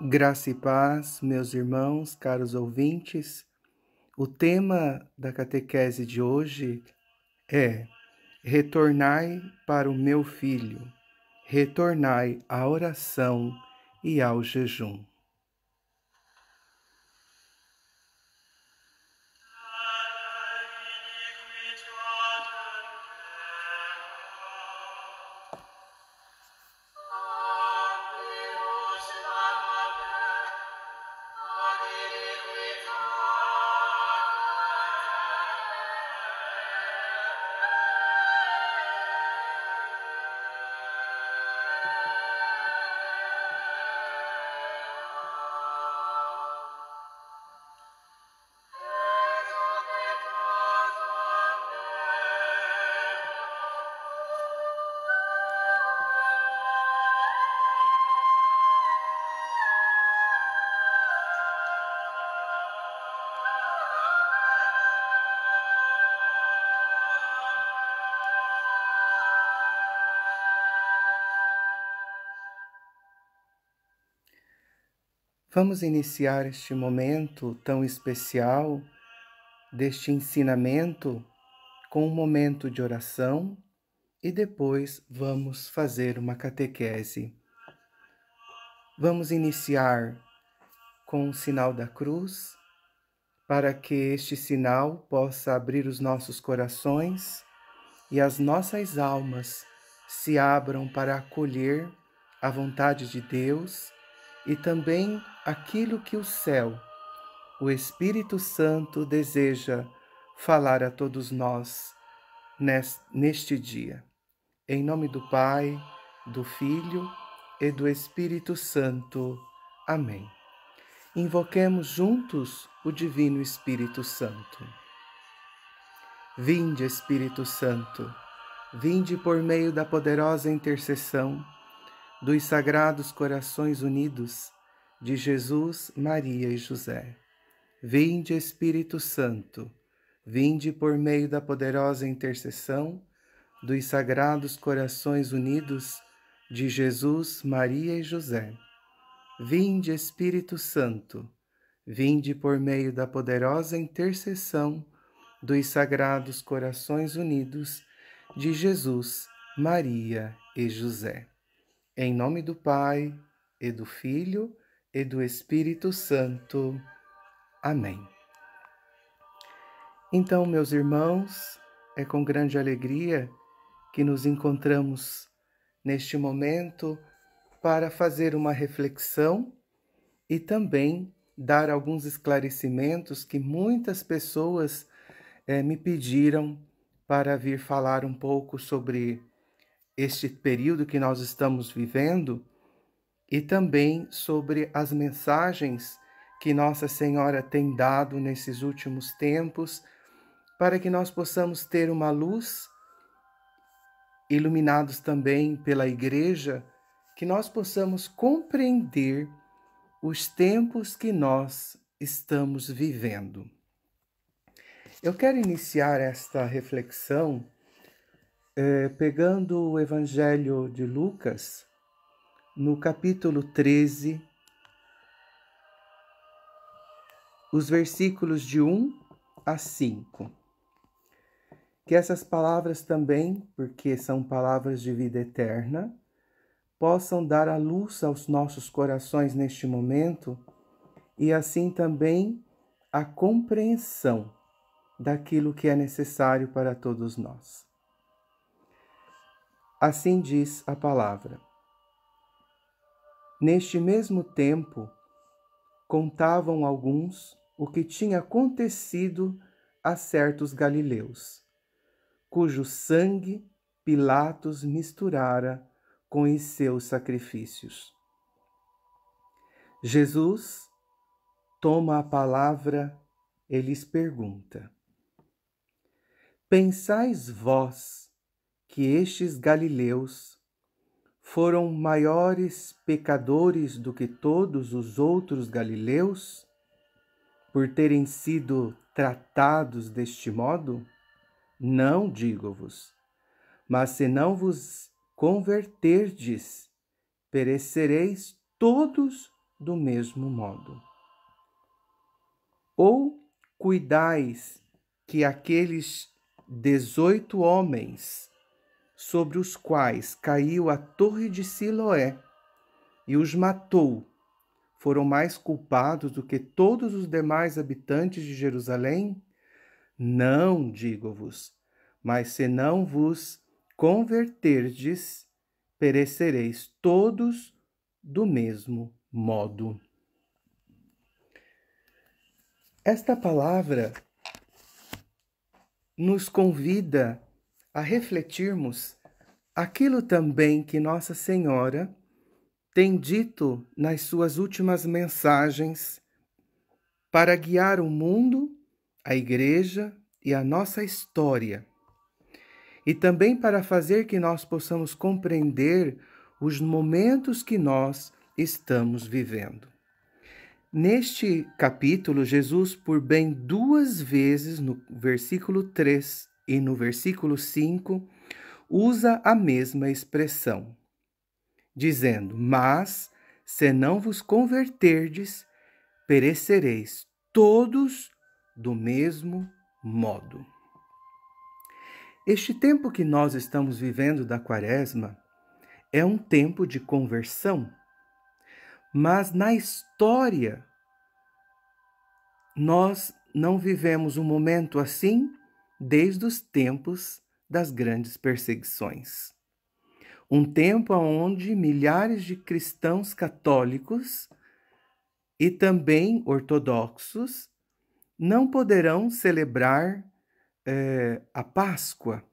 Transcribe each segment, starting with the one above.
Graça e paz, meus irmãos, caros ouvintes. O tema da catequese de hoje é: retornai para o meu filho, retornai à oração e ao jejum. Vamos iniciar este momento tão especial deste ensinamento com um momento de oração e depois vamos fazer uma catequese. Vamos iniciar com o sinal da cruz, para que este sinal possa abrir os nossos corações e as nossas almas se abram para acolher a vontade de Deus e também aquilo que o céu, o Espírito Santo, deseja falar a todos nós neste dia. Em nome do Pai, do Filho e do Espírito Santo. Amém. Invoquemos juntos o Divino Espírito Santo. Vinde, Espírito Santo, vinde por meio da poderosa intercessão dos Sagrados Corações Unidos de Jesus, Maria e José. Vinde, Espírito Santo, vinde por meio da poderosa intercessão dos Sagrados Corações Unidos de Jesus, Maria e José. Vinde, Espírito Santo, vinde por meio da poderosa intercessão dos Sagrados Corações Unidos de Jesus, Maria e José. Em nome do Pai, e do Filho, e do Espírito Santo. Amém. Então, meus irmãos, é com grande alegria que nos encontramos neste momento para fazer uma reflexão e também dar alguns esclarecimentos que muitas pessoas me pediram para vir falar um pouco sobre este período que nós estamos vivendo e também sobre as mensagens que Nossa Senhora tem dado nesses últimos tempos, para que nós possamos ter uma luz, iluminados também pela Igreja, que nós possamos compreender os tempos que nós estamos vivendo. Eu quero iniciar esta reflexão pegando o Evangelho de Lucas, no capítulo 13, os versículos de 1 a 5. Que essas palavras também, porque são palavras de vida eterna, possam dar a luz aos nossos corações neste momento e assim também a compreensão daquilo que é necessário para todos nós. Assim diz a palavra. Neste mesmo tempo, contavam alguns o que tinha acontecido a certos galileus, cujo sangue Pilatos misturara com os seus sacrifícios. Jesus toma a palavra e lhes pergunta: Pensais vós que estes galileus foram maiores pecadores do que todos os outros galileus, por terem sido tratados deste modo? Não, digo-vos, mas se não vos converterdes, perecereis todos do mesmo modo. Ou cuidais que aqueles 18 homens sobre os quais caiu a torre de Siloé e os matou, foram mais culpados do que todos os demais habitantes de Jerusalém? Não, digo-vos, mas se não vos converterdes, perecereis todos do mesmo modo. Esta palavra nos convida a refletirmos aquilo também que Nossa Senhora tem dito nas suas últimas mensagens para guiar o mundo, a Igreja e a nossa história, e também para fazer que nós possamos compreender os momentos que nós estamos vivendo. Neste capítulo, Jesus, por bem 2 vezes, no versículo 3 e no versículo 5, usa a mesma expressão, dizendo: mas, se não vos converterdes, perecereis todos do mesmo modo. Este tempo que nós estamos vivendo da Quaresma é um tempo de conversão, mas na história nós não vivemos um momento assim desde os tempos das grandes perseguições. Um tempo onde milhares de cristãos católicos e também ortodoxos não poderão celebrar a Páscoa,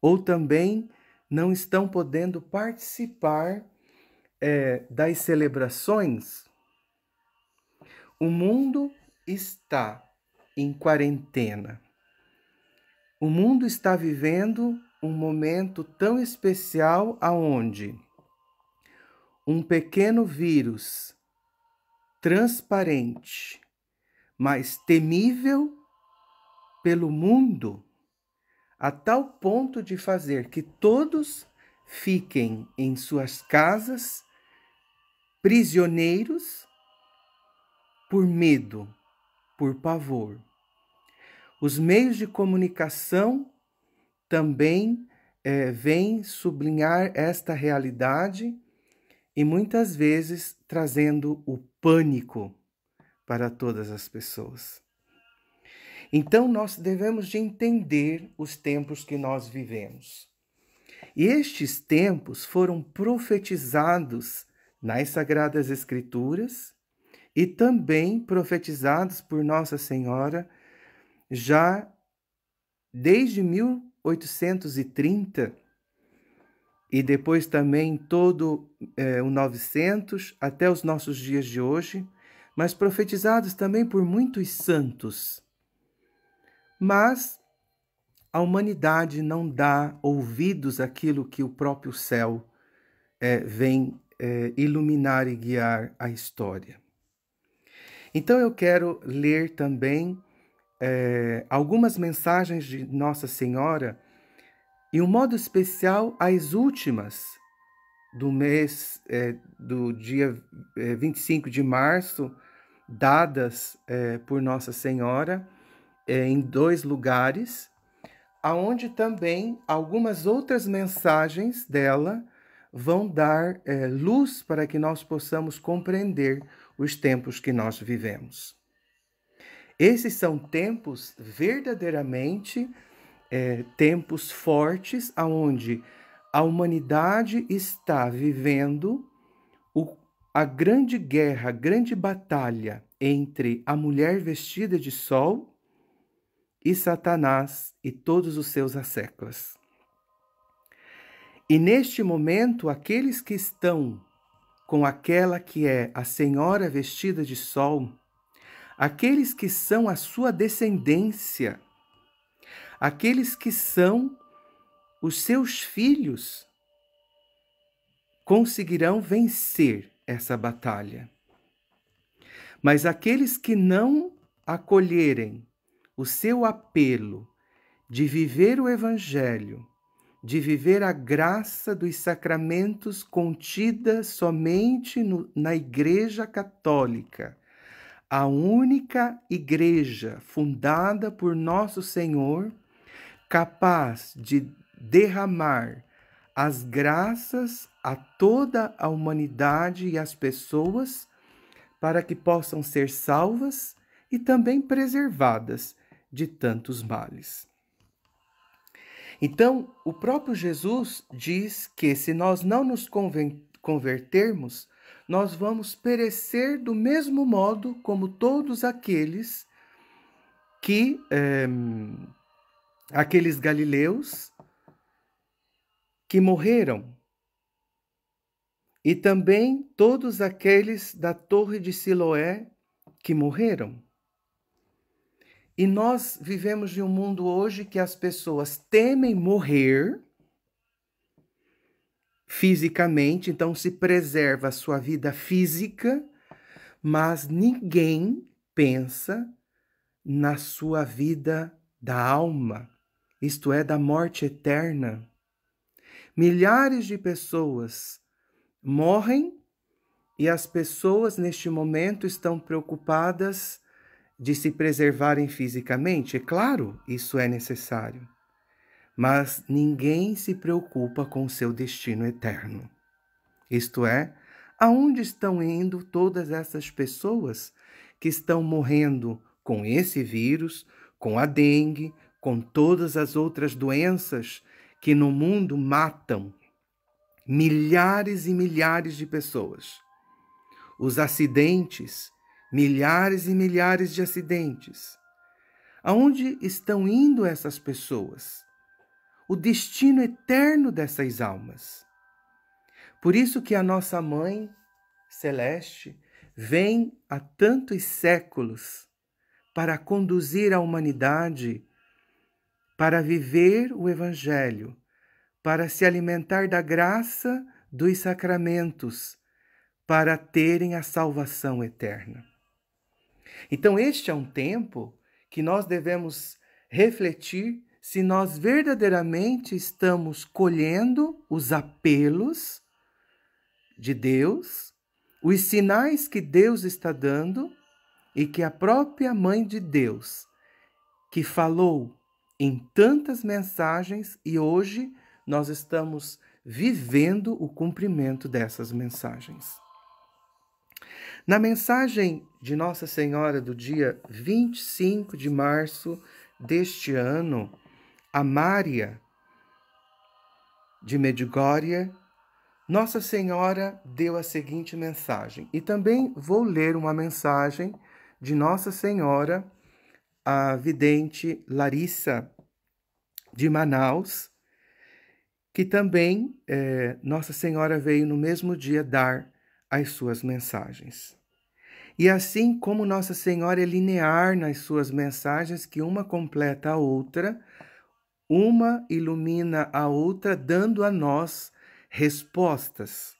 ou também não estão podendo participar das celebrações. O mundo está em quarentena. O mundo está vivendo um momento tão especial aonde um pequeno vírus transparente, mas temível pelo mundo, a tal ponto de fazer que todos fiquem em suas casas, prisioneiros, por medo, por pavor. Os meios de comunicação também vêm sublinhar esta realidade e muitas vezes trazendo o pânico para todas as pessoas. Então nós devemos de entender os tempos que nós vivemos. E estes tempos foram profetizados nas Sagradas Escrituras e também profetizados por Nossa Senhora já desde 1830 e depois também todo o 900 até os nossos dias de hoje, mas profetizados também por muitos santos. Mas a humanidade não dá ouvidos àquilo que o próprio céu vem iluminar e guiar a história. Então eu quero ler também algumas mensagens de Nossa Senhora, e um modo especial as últimas do mês do dia 25 de março, dadas por Nossa Senhora em 2 lugares, aonde também algumas outras mensagens dela vão dar luz para que nós possamos compreender os tempos que nós vivemos. Esses são tempos verdadeiramente tempos fortes, aonde a humanidade está vivendo a grande guerra, a grande batalha entre a mulher vestida de sol e Satanás e todos os seus asseclas. E neste momento, aqueles que estão com aquela que é a Senhora vestida de sol, aqueles que são a sua descendência, aqueles que são os seus filhos, conseguirão vencer essa batalha. Mas aqueles que não acolherem o seu apelo de viver o Evangelho, de viver a graça dos sacramentos contida somente na Igreja Católica, a única igreja fundada por Nosso Senhor, capaz de derramar as graças a toda a humanidade e as pessoas para que possam ser salvas e também preservadas de tantos males. Então, o próprio Jesus diz que se nós não nos convertermos, nós vamos perecer do mesmo modo como todos aqueles aqueles galileus que morreram, e também todos aqueles da Torre de Siloé que morreram. E nós vivemos em um mundo hoje que as pessoas temem morrer fisicamente, então se preserva a sua vida física, mas ninguém pensa na sua vida da alma, isto é, da morte eterna. Milhares de pessoas morrem e as pessoas neste momento estão preocupadas de se preservarem fisicamente. É claro, isso é necessário, mas ninguém se preocupa com o seu destino eterno. Isto é, aonde estão indo todas essas pessoas que estão morrendo com esse vírus, com a dengue, com todas as outras doenças que no mundo matam milhares e milhares de pessoas? Os acidentes, milhares e milhares de acidentes. Aonde estão indo essas pessoas? O destino eterno dessas almas. Por isso que a nossa Mãe Celeste vem há tantos séculos para conduzir a humanidade para viver o Evangelho, para se alimentar da graça dos sacramentos, para terem a salvação eterna. Então, este é um tempo que nós devemos refletir se nós verdadeiramente estamos colhendo os apelos de Deus, os sinais que Deus está dando e que a própria Mãe de Deus, que falou em tantas mensagens, e hoje nós estamos vivendo o cumprimento dessas mensagens. Na mensagem de Nossa Senhora do dia 25 de março deste ano, a Mária de Medjugorje, Nossa Senhora deu a seguinte mensagem. E também vou ler uma mensagem de Nossa Senhora, a vidente Larissa de Manaus, que também Nossa Senhora veio no mesmo dia dar as suas mensagens. E assim como Nossa Senhora é linear nas suas mensagens, que uma completa a outra, uma ilumina a outra, dando a nós respostas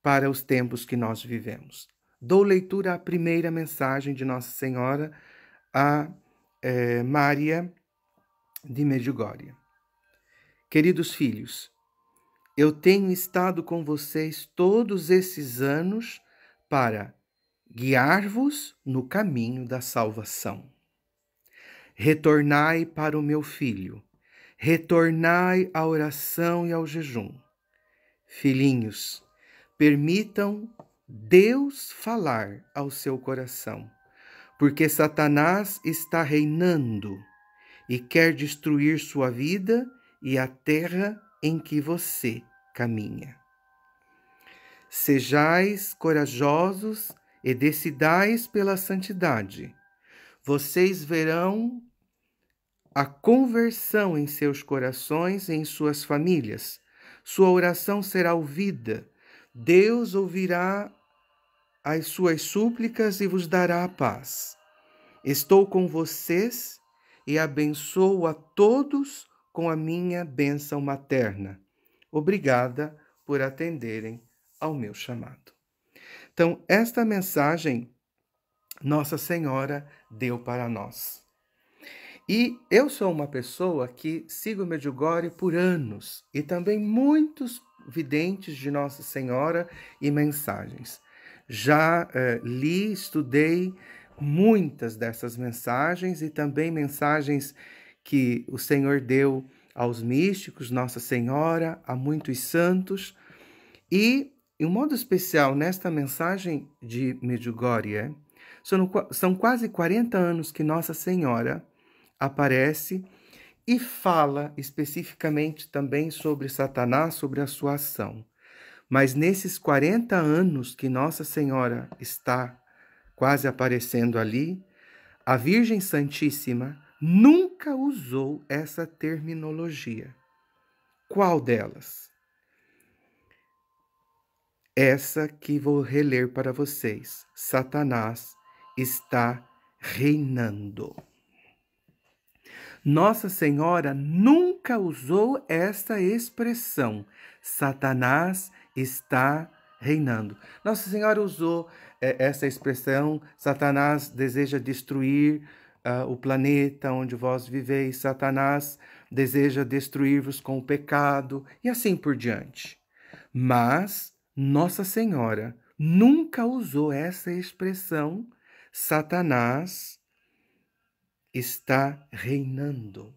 para os tempos que nós vivemos. Dou leitura à primeira mensagem de Nossa Senhora, a Mária de Medjugorje. Queridos filhos, eu tenho estado com vocês todos esses anos para guiar-vos no caminho da salvação. Retornai para o meu filho, retornai à oração e ao jejum. Filhinhos, permitam Deus falar ao seu coração, porque Satanás está reinando e quer destruir sua vida e a terra em que você caminha. Sejais corajosos e decidais pela santidade. Vocês verão a conversão em seus corações e em suas famílias. Sua oração será ouvida. Deus ouvirá as suas súplicas e vos dará a paz. Estou com vocês e abençoo a todos com a minha bênção materna. Obrigada por atenderem ao meu chamado. Então, esta mensagem Nossa Senhora deu para nós. E eu sou uma pessoa que sigo Medjugorje por anos e também muitos videntes de Nossa Senhora e mensagens. Já li, estudei muitas dessas mensagens e também mensagens que o Senhor deu aos místicos, Nossa Senhora, a muitos santos. E, em um modo especial, nesta mensagem de Medjugorje, são quase 40 anos que Nossa Senhora aparece e fala especificamente também sobre Satanás, sobre a sua ação. Mas nesses 40 anos que Nossa Senhora está quase aparecendo ali, a Virgem Santíssima nunca usou essa terminologia. Qual delas? Essa que vou reler para vocês. Satanás está reinando. Nossa Senhora nunca usou essa expressão. Satanás está reinando. Nossa Senhora usou essa expressão. Satanás deseja destruir o planeta onde vós viveis. Satanás deseja destruir-vos com o pecado e assim por diante. Mas Nossa Senhora nunca usou essa expressão. Satanás está reinando.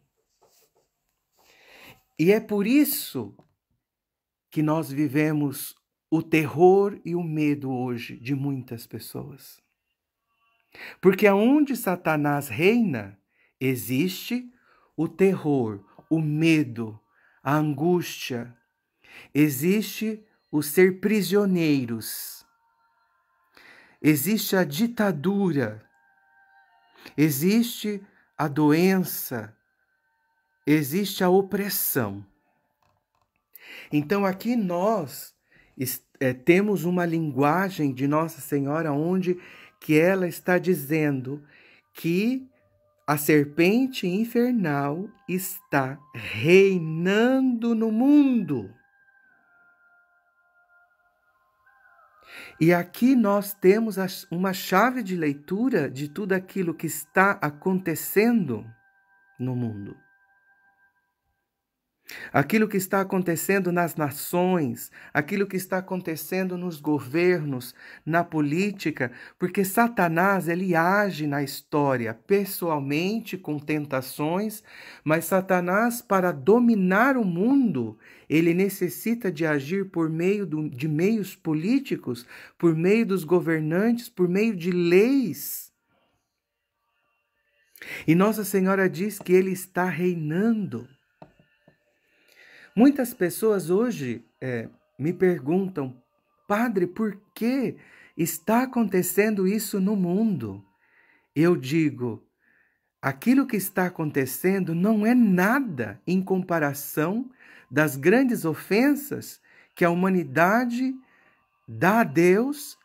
E é por isso que nós vivemos o terror e o medo hoje de muitas pessoas. Porque aonde Satanás reina, existe o terror, o medo, a angústia, existe o ser prisioneiros, existe a ditadura, existe a doença, existe a opressão. Então aqui nós temos uma linguagem de Nossa Senhora onde que ela está dizendo que a serpente infernal está reinando no mundo. E aqui nós temos uma chave de leitura de tudo aquilo que está acontecendo no mundo. Aquilo que está acontecendo nas nações, aquilo que está acontecendo nos governos, na política, porque Satanás, ele age na história pessoalmente com tentações, mas Satanás, para dominar o mundo, ele necessita de agir por meio de meios políticos, por meio dos governantes, por meio de leis. E Nossa Senhora diz que ele está reinando. Muitas pessoas hoje me perguntam, Padre, por que está acontecendo isso no mundo? Eu digo, aquilo que está acontecendo não é nada em comparação das grandes ofensas que a humanidade dá a Deus,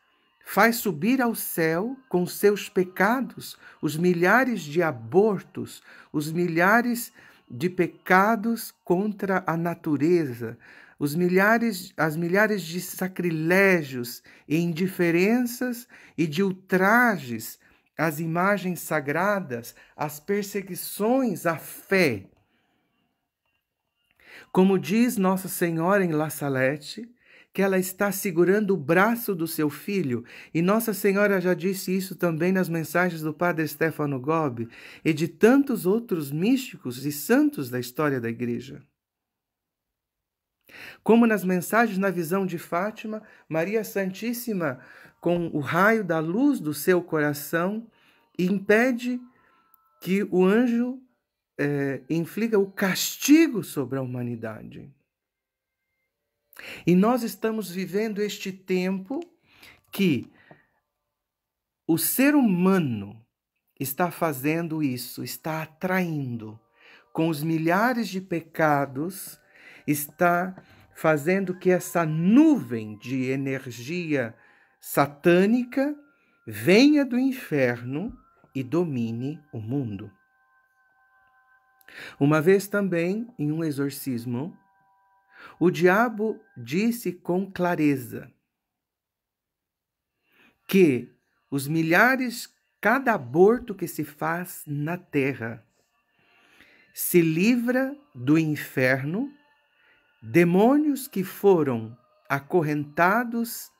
faz subir ao céu com seus pecados, os milhares de abortos, os milhares de pecados contra a natureza, as milhares de sacrilégios e indiferenças e de ultrajes às imagens sagradas, às perseguições à fé. Como diz Nossa Senhora em La Salette, que ela está segurando o braço do seu filho, e Nossa Senhora já disse isso também nas mensagens do Padre Stefano Gobbi e de tantos outros místicos e santos da história da Igreja. Como nas mensagens na visão de Fátima, Maria Santíssima, com o raio da luz do seu coração, impede que o anjo infliga o castigo sobre a humanidade. E nós estamos vivendo este tempo que o ser humano está fazendo isso, está atraindo com os milhares de pecados, está fazendo que essa nuvem de energia satânica venha do inferno e domine o mundo. Uma vez também, em um exorcismo, o diabo disse com clareza que os milhares, cada aborto que se faz na terra, se livra do inferno, demônios que foram acorrentados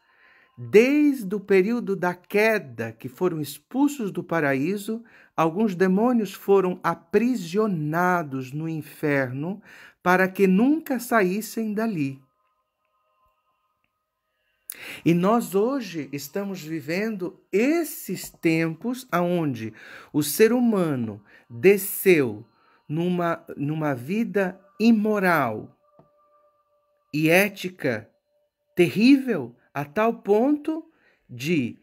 desde o período da queda, que foram expulsos do paraíso. Alguns demônios foram aprisionados no inferno para que nunca saíssem dali. E nós hoje estamos vivendo esses tempos onde o ser humano desceu numa vida imoral e ética terrível, a tal ponto de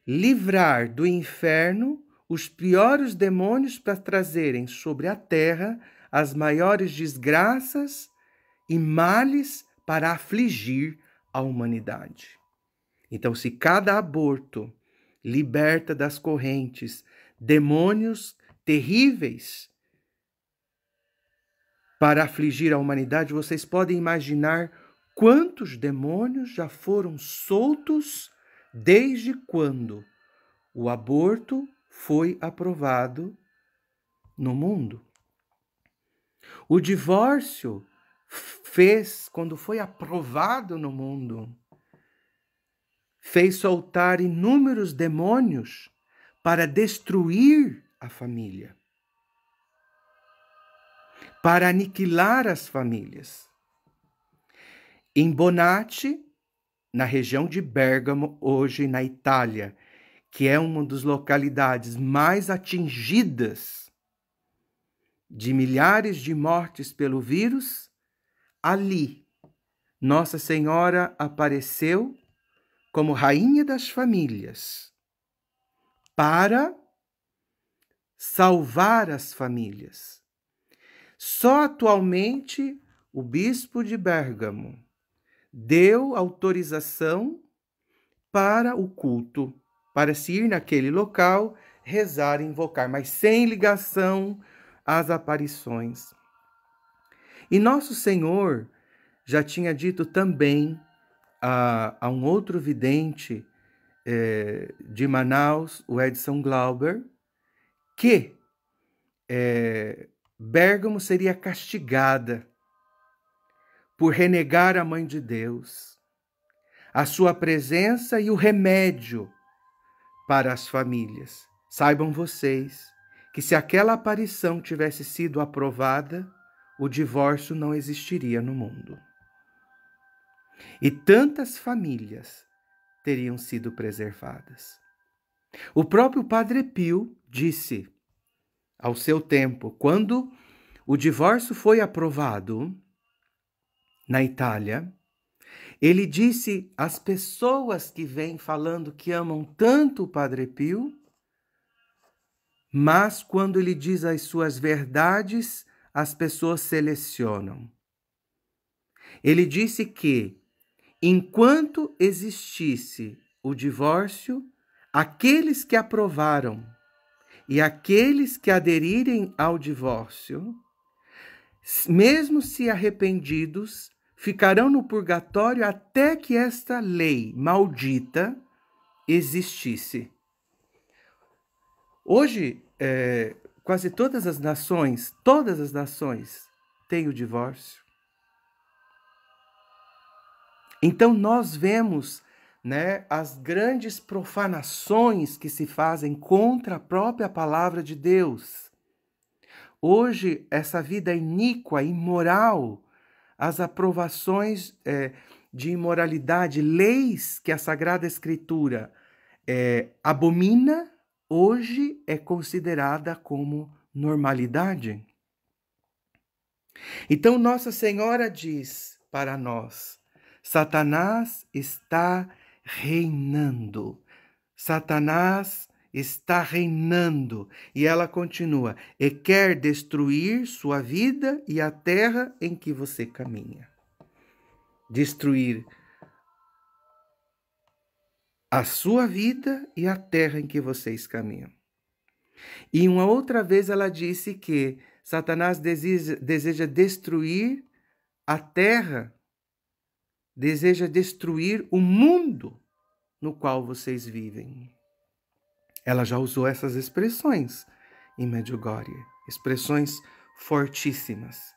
livrar do inferno os piores demônios para trazerem sobre a terra as maiores desgraças e males para afligir a humanidade. Então, se cada aborto liberta das correntes demônios terríveis para afligir a humanidade, vocês podem imaginar quantos demônios já foram soltos desde quando o aborto foi aprovado no mundo. O divórcio quando foi aprovado no mundo, fez soltar inúmeros demônios para destruir a família, para aniquilar as famílias. Em Bonatti, na região de Bérgamo, hoje na Itália, que é uma das localidades mais atingidas de milhares de mortes pelo vírus, ali Nossa Senhora apareceu como rainha das famílias para salvar as famílias. Só atualmente o bispo de Bérgamo deu autorização para o culto, para se ir naquele local, rezar e invocar, mas sem ligação às aparições. E Nosso Senhor já tinha dito também a um outro vidente de Manaus, o Edson Glauber, que Bérgamo seria castigada por renegar a Mãe de Deus, a sua presença e o remédio para as famílias. Saibam vocês que se aquela aparição tivesse sido aprovada, o divórcio não existiria no mundo. E tantas famílias teriam sido preservadas. O próprio Padre Pio disse, ao seu tempo, quando o divórcio foi aprovado na Itália, ele disse às pessoas que vêm falando que amam tanto o Padre Pio, mas quando ele diz as suas verdades, as pessoas selecionam. Ele disse que, enquanto existisse o divórcio, aqueles que aprovaram e aqueles que aderirem ao divórcio, mesmo se arrependidos, ficarão no purgatório até que esta lei maldita existisse. Hoje, quase todas as nações têm o divórcio. Então nós vemos, as grandes profanações que se fazem contra a própria palavra de Deus. Hoje, essa vida iníqua, imoral, as aprovações de imoralidade, leis que a Sagrada Escritura abomina, hoje é considerada como normalidade. Então Nossa Senhora diz para nós, Satanás está reinando. Satanás está reinando. E ela continua, e quer destruir sua vida e a terra em que você caminha. Destruir a sua vida e a terra em que vocês caminham. E uma outra vez ela disse que Satanás deseja destruir a terra, deseja destruir o mundo no qual vocês vivem. Ela já usou essas expressões em Medjugorje, expressões fortíssimas.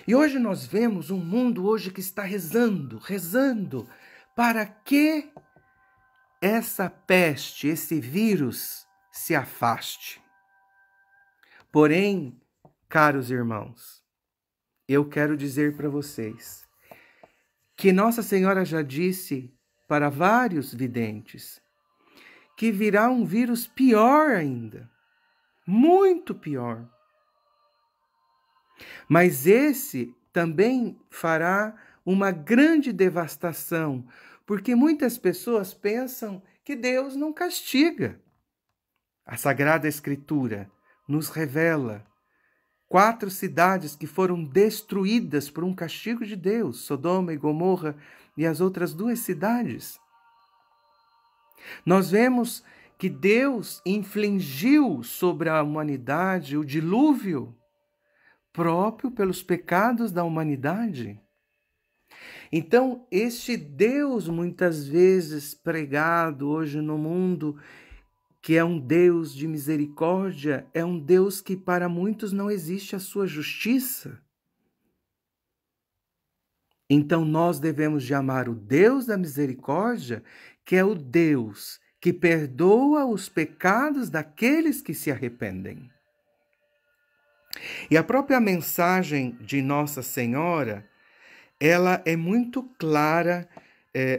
E hoje nós vemos um mundo hoje que está rezando para que essa peste, esse vírus se afaste. Porém, caros irmãos, eu quero dizer para vocês que Nossa Senhora já disse para vários videntes que virá um vírus pior ainda, muito pior. Mas esse também fará uma grande devastação, porque muitas pessoas pensam que Deus não castiga. A Sagrada Escritura nos revela 4 cidades que foram destruídas por um castigo de Deus, Sodoma e Gomorra e as outras 2 cidades. Nós vemos que Deus infligiu sobre a humanidade o dilúvio próprio pelos pecados da humanidade. Então, este Deus muitas vezes pregado hoje no mundo, que é um Deus de misericórdia, é um Deus que para muitos não existe a sua justiça. Então nós devemos de amar o Deus da misericórdia, que é o Deus que perdoa os pecados daqueles que se arrependem. E a própria mensagem de Nossa Senhora, ela é muito clara,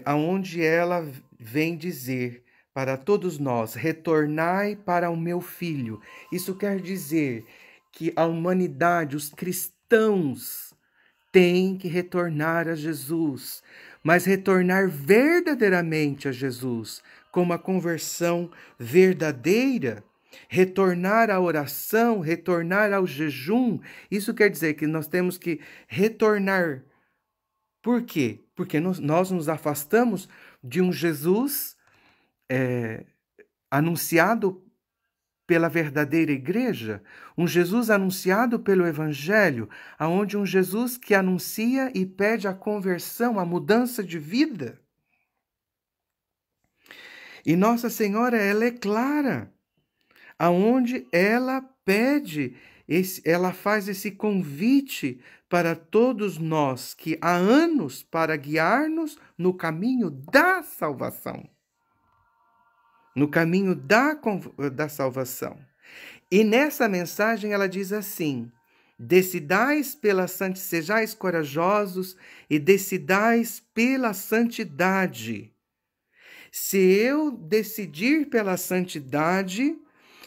aonde ela vem dizer para todos nós: retornai para o meu filho. Isso quer dizer que a humanidade, os cristãos, têm que retornar a Jesus, mas retornar verdadeiramente a Jesus, com uma conversão verdadeira, retornar à oração, retornar ao jejum. Isso quer dizer que nós temos que retornar. Por quê? Porque nós nos afastamos de um Jesus anunciado pela verdadeira igreja, um Jesus anunciado pelo Evangelho, aonde um Jesus que anuncia e pede a conversão, a mudança de vida. E Nossa Senhora, ela é clara, aonde ela pede, ela faz esse convite para todos nós que há anos para guiar-nos no caminho da salvação. No caminho da salvação. E nessa mensagem ela diz assim: sejais corajosos e decidais pela santidade. Se eu decidir pela santidade,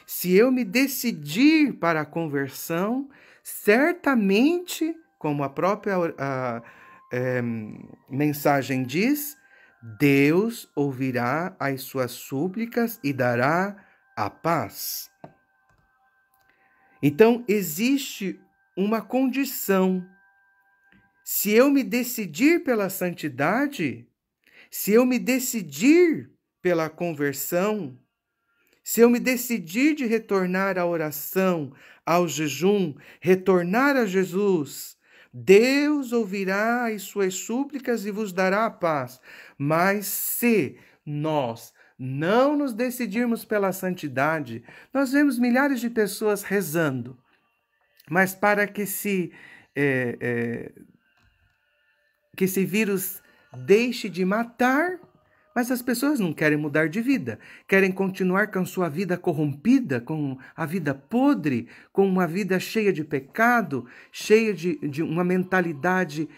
se eu me decidir para a conversão, certamente, como a própria mensagem diz, Deus ouvirá as suas súplicas e dará a paz. Então, existe uma condição. Se eu me decidir pela santidade, se eu me decidir pela conversão, se eu me decidir de retornar à oração, ao jejum, retornar a Jesus, Deus ouvirá as suas súplicas e vos dará a paz. Mas se nós não nos decidirmos pela santidade, nós vemos milhares de pessoas rezando, mas para que esse vírus deixe de matar, mas as pessoas não querem mudar de vida, querem continuar com sua vida corrompida, com a vida podre, com uma vida cheia de pecado, cheia de uma mentalidade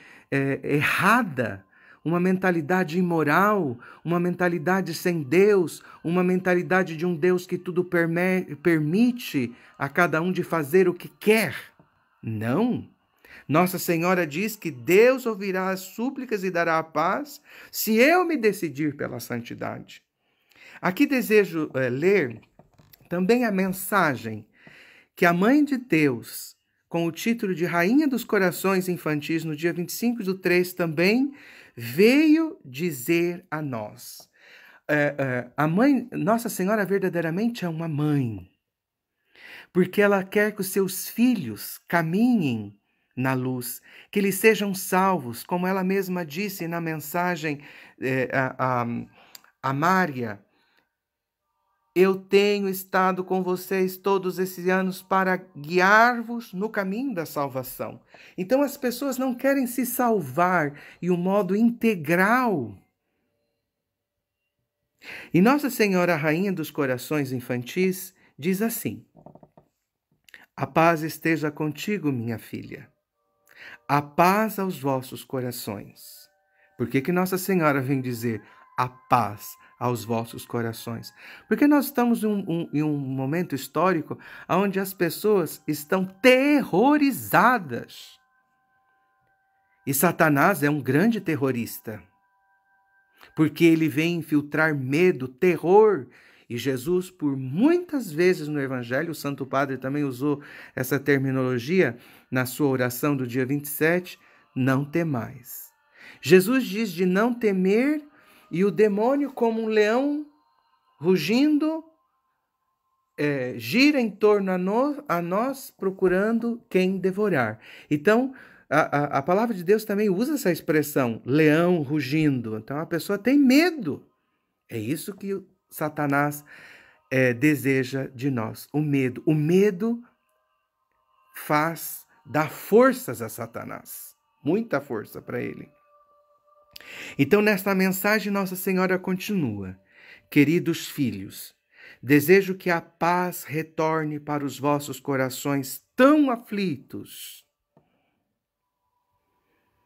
errada, uma mentalidade imoral, uma mentalidade sem Deus, uma mentalidade de um Deus que tudo permite a cada um de fazer o que quer. Não. Nossa Senhora diz que Deus ouvirá as súplicas e dará a paz se eu me decidir pela santidade. Aqui desejo ler também a mensagem que a Mãe de Deus, com o título de Rainha dos Corações Infantis, no dia 25/3, também veio dizer a nós. A mãe, Nossa Senhora verdadeiramente é uma mãe, porque ela quer que os seus filhos caminhem na luz, que eles sejam salvos, como ela mesma disse na mensagem a Mária, Eu tenho estado com vocês todos esses anos para guiar-vos no caminho da salvação. Então as pessoas não querem se salvar em um modo integral. E Nossa Senhora, Rainha dos Corações Infantis, diz assim: a paz esteja contigo, minha filha. A paz aos vossos corações. Por que Nossa Senhora vem dizer a paz aos vossos corações? Porque nós estamos em um momento histórico onde as pessoas estão terrorizadas. E Satanás é um grande terrorista, porque ele vem infiltrar medo, terror. E Jesus, por muitas vezes no Evangelho, o Santo Padre também usou essa terminologia na sua oração do dia 27, não temais. Jesus diz de não temer, e o demônio, como um leão rugindo, gira em torno a nós, procurando quem devorar. Então, a palavra de Deus também usa essa expressão, leão rugindo. Então, a pessoa tem medo. É isso que Satanás deseja de nós, o medo. O medo dá forças a Satanás, muita força para ele. Então, nesta mensagem, Nossa Senhora continua: queridos filhos, desejo que a paz retorne para os vossos corações tão aflitos.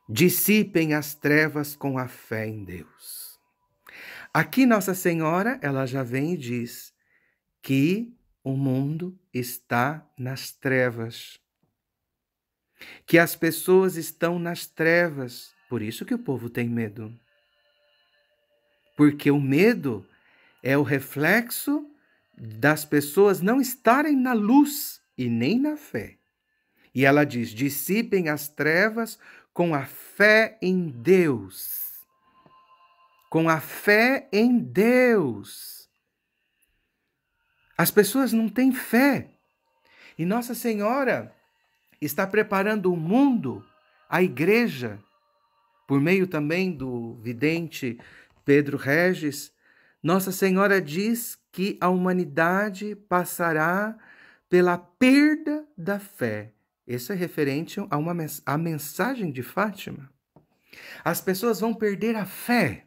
Dissipem as trevas com a fé em Deus. Aqui Nossa Senhora, ela já vem e diz que o mundo está nas trevas, que as pessoas estão nas trevas. Por isso que o povo tem medo. Porque o medo é o reflexo das pessoas não estarem na luz e nem na fé. E ela diz: dissipem as trevas com a fé em Deus. Com a fé em Deus. As pessoas não têm fé. E Nossa Senhora está preparando o mundo, a igreja, por meio também do vidente Pedro Regis. Nossa Senhora diz que a humanidade passará pela perda da fé. Isso é referente à mensagem de Fátima. As pessoas vão perder a fé,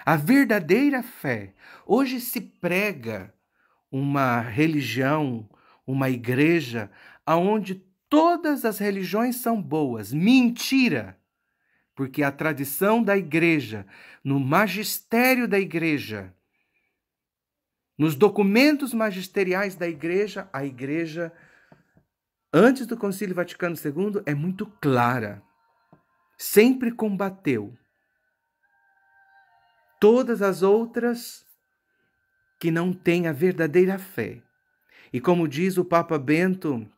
a verdadeira fé. Hoje se prega uma religião, uma igreja, onde todas as religiões são boas. Mentira! Porque a tradição da igreja, no magistério da igreja, nos documentos magisteriais da igreja, a igreja, antes do Concílio Vaticano II, é muito clara. Sempre combateu todas as outras que não têm a verdadeira fé. E como diz o Papa Bento,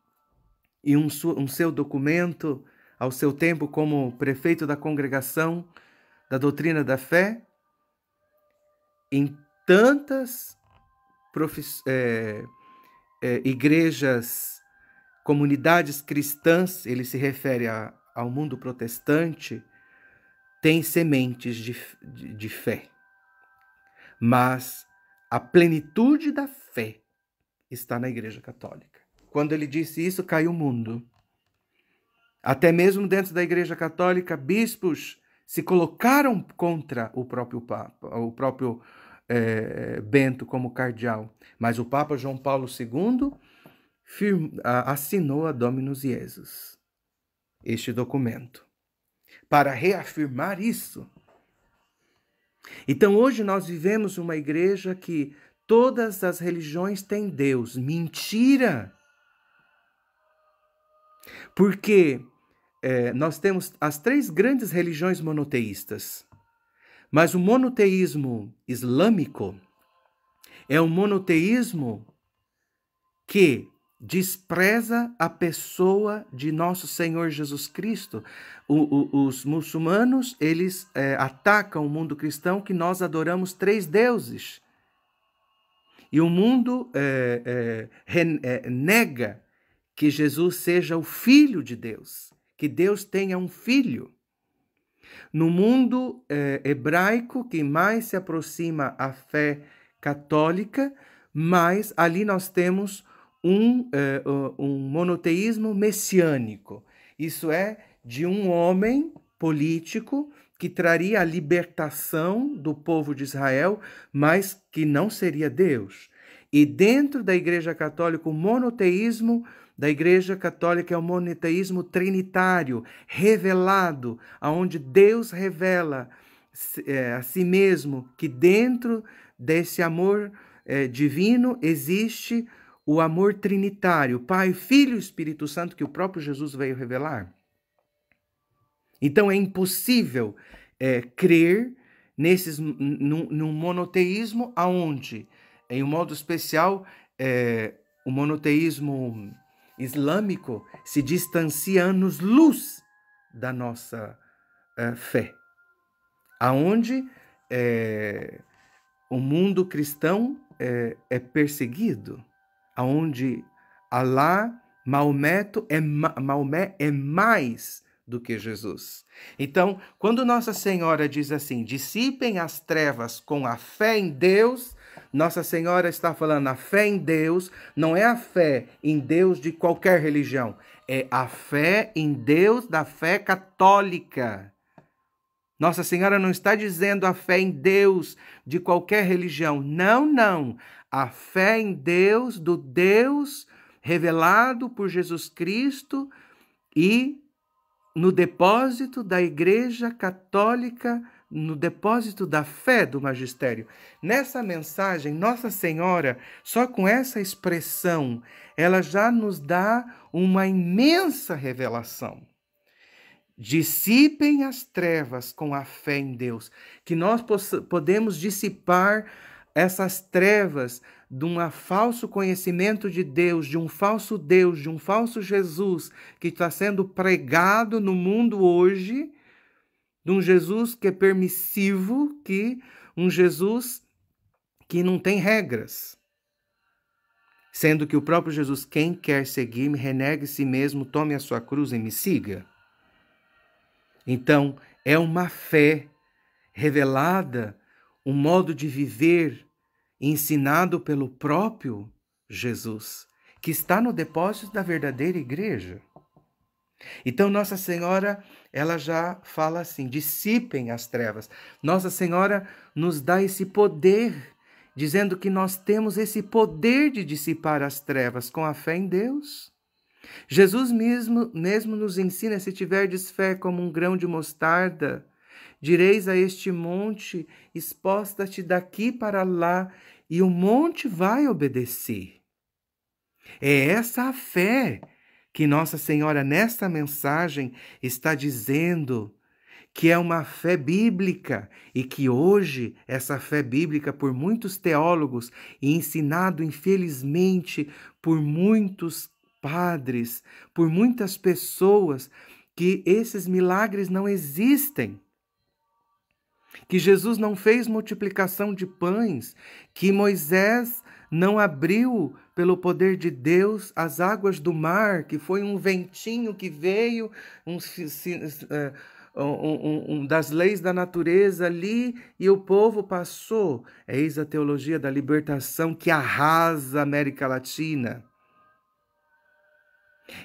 em um seu documento, ao seu tempo como prefeito da Congregação da Doutrina da Fé, em tantas igrejas, comunidades cristãs, ele se refere ao mundo protestante, tem sementes de fé. Mas a plenitude da fé está na Igreja Católica. Quando ele disse isso, caiu o mundo. Até mesmo dentro da Igreja Católica, bispos se colocaram contra o próprio Papa, o próprio Bento como cardeal. Mas o Papa João Paulo II assinou a Dominus Iesus, este documento, para reafirmar isso. Então hoje nós vivemos uma igreja que todas as religiões têm Deus. Mentira! Porque nós temos as 3 grandes religiões monoteístas. Mas o monoteísmo islâmico é um monoteísmo que despreza a pessoa de nosso Senhor Jesus Cristo. Os muçulmanos, eles atacam o mundo cristão que nós adoramos 3 deuses. E o mundo nega que Jesus seja o Filho de Deus, que Deus tenha um filho. No mundo hebraico, que mais se aproxima à fé católica, mas ali nós temos um monoteísmo messiânico. Isso é, de um homem político que traria a libertação do povo de Israel, mas que não seria Deus. E dentro da Igreja Católica, o monoteísmo da Igreja Católica é o monoteísmo trinitário, revelado, onde Deus revela a si mesmo, que dentro desse amor divino existe o amor trinitário, Pai, Filho e Espírito Santo, que o próprio Jesus veio revelar. Então é impossível crer num monoteísmo aonde, em um modo especial, o monoteísmo islâmico se distancia anos-luz da nossa fé. Aonde o mundo cristão é perseguido, aonde Alá, Maomé é mais do que Jesus. Então, quando Nossa Senhora diz assim, dissipem as trevas com a fé em Deus, Nossa Senhora está falando a fé em Deus, não é a fé em Deus de qualquer religião, é a fé em Deus da fé católica. Nossa Senhora não está dizendo a fé em Deus de qualquer religião. Não, não. A fé em Deus, do Deus revelado por Jesus Cristo e no depósito da Igreja Católica, no depósito da fé do magistério. Nessa mensagem, Nossa Senhora, só com essa expressão, ela já nos dá uma imensa revelação. Dissipem as trevas com a fé em Deus, que nós podemos dissipar essas trevas de um falso conhecimento de Deus, de um falso Deus, de um falso Jesus que está sendo pregado no mundo hoje, de um Jesus que é permissivo, um Jesus que não tem regras. Sendo que o próprio Jesus, quem quer seguir-me, renegue si mesmo, tome a sua cruz e me siga. Então, é uma fé revelada, um modo de viver ensinado pelo próprio Jesus, que está no depósito da verdadeira igreja. Então, Nossa Senhora, ela já fala assim, dissipem as trevas. Nossa Senhora nos dá esse poder, dizendo que nós temos esse poder de dissipar as trevas com a fé em Deus. Jesus mesmo nos ensina, se tiverdes fé como um grão de mostarda, direis a este monte, exposta-te daqui para lá, e o monte vai obedecer. É essa a fé que Nossa Senhora, nesta mensagem, está dizendo que é uma fé bíblica e que hoje essa fé bíblica, por muitos teólogos e ensinado, infelizmente, por muitos padres, por muitas pessoas, que esses milagres não existem. Que Jesus não fez multiplicação de pães, que Moisés não abriu, pelo poder de Deus, as águas do mar, que foi um ventinho que veio, das leis da natureza ali, e o povo passou. Eis a teologia da libertação que arrasa a América Latina.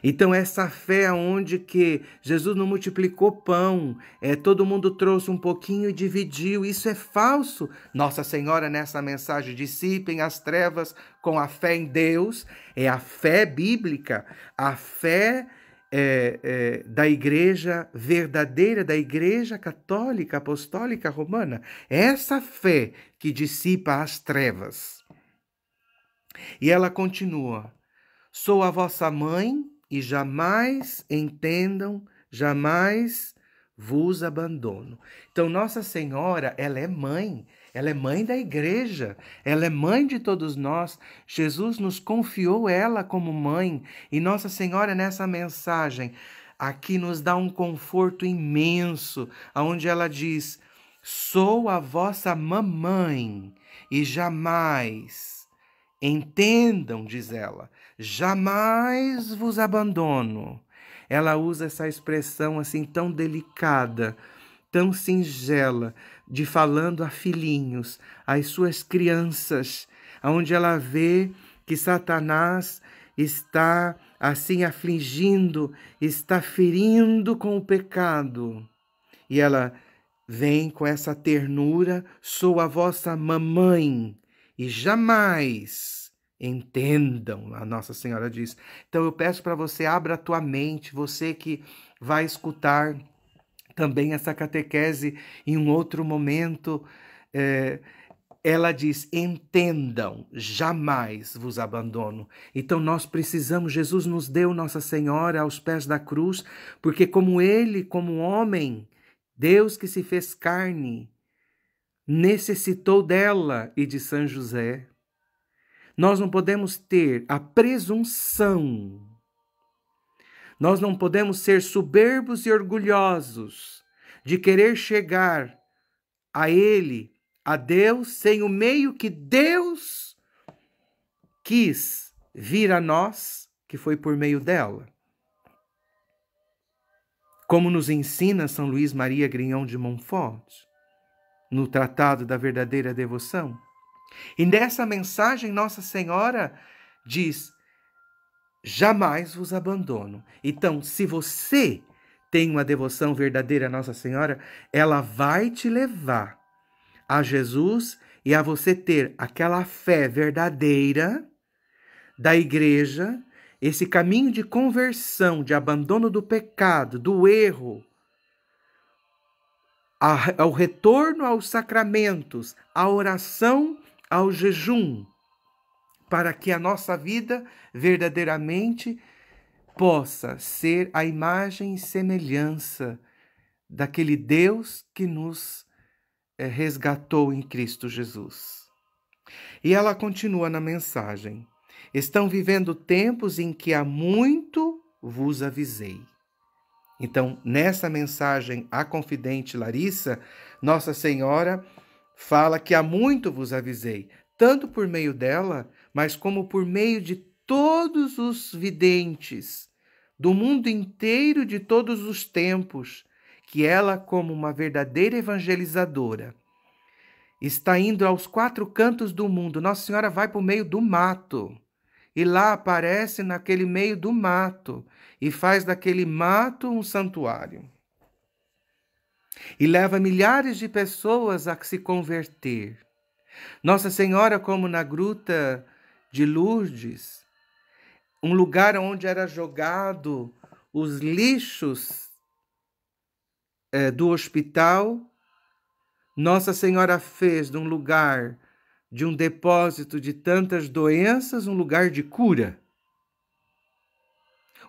Então essa fé onde que Jesus não multiplicou pão, todo mundo trouxe um pouquinho e dividiu, isso é falso. Nossa Senhora nessa mensagem, dissipem as trevas com a fé em Deus, é a fé bíblica, a fé da igreja verdadeira, da igreja católica, apostólica, romana, essa fé que dissipa as trevas. E ela continua, sou a vossa mãe, e jamais entendam, jamais vos abandono. Então, Nossa Senhora, ela é mãe da igreja, ela é mãe de todos nós. Jesus nos confiou ela como mãe, e Nossa Senhora, nessa mensagem, aqui nos dá um conforto imenso, onde ela diz, sou a vossa mamãe, e jamais, entendam, diz ela, jamais vos abandono. Ela usa essa expressão assim tão delicada, tão singela, de falando a filhinhos, às suas crianças, onde ela vê que Satanás está assim afligindo, está ferindo com o pecado. E ela vem com essa ternura: sou a vossa mamãe, e jamais entendam, a Nossa Senhora diz. Então eu peço para você, abra a tua mente, você que vai escutar também essa catequese em um outro momento, ela diz: entendam, jamais vos abandono. Então nós precisamos, Jesus nos deu Nossa Senhora aos pés da cruz, porque como ele, como homem, Deus que se fez carne, necessitou dela e de São José. Nós não podemos ter a presunção, nós não podemos ser soberbos e orgulhosos de querer chegar a Ele, a Deus, sem o meio que Deus quis vir a nós, que foi por meio dela. Como nos ensina São Luís Maria Grignon de Montfort, no Tratado da Verdadeira Devoção. E nessa mensagem, Nossa Senhora diz: jamais vos abandono. Então, se você tem uma devoção verdadeira a Nossa Senhora, ela vai te levar a Jesus e a você ter aquela fé verdadeira da igreja, esse caminho de conversão, de abandono do pecado, do erro, ao retorno aos sacramentos, à oração, ao jejum, para que a nossa vida verdadeiramente possa ser a imagem e semelhança daquele Deus que nos resgatou em Cristo Jesus. E ela continua na mensagem: estão vivendo tempos em que há muito vos avisei. Então, nessa mensagem à confidente Larissa, Nossa Senhora fala que há muito vos avisei, tanto por meio dela, mas como por meio de todos os videntes do mundo inteiro, de todos os tempos, que ela, como uma verdadeira evangelizadora, está indo aos 4 cantos do mundo. Nossa Senhora vai para o meio do mato, e lá aparece naquele meio do mato, e faz daquele mato um santuário. E leva milhares de pessoas a se converter. Nossa Senhora, como na gruta de Lourdes, um lugar onde era jogado os lixos do hospital, Nossa Senhora fez de um lugar, de um depósito de tantas doenças, um lugar de cura.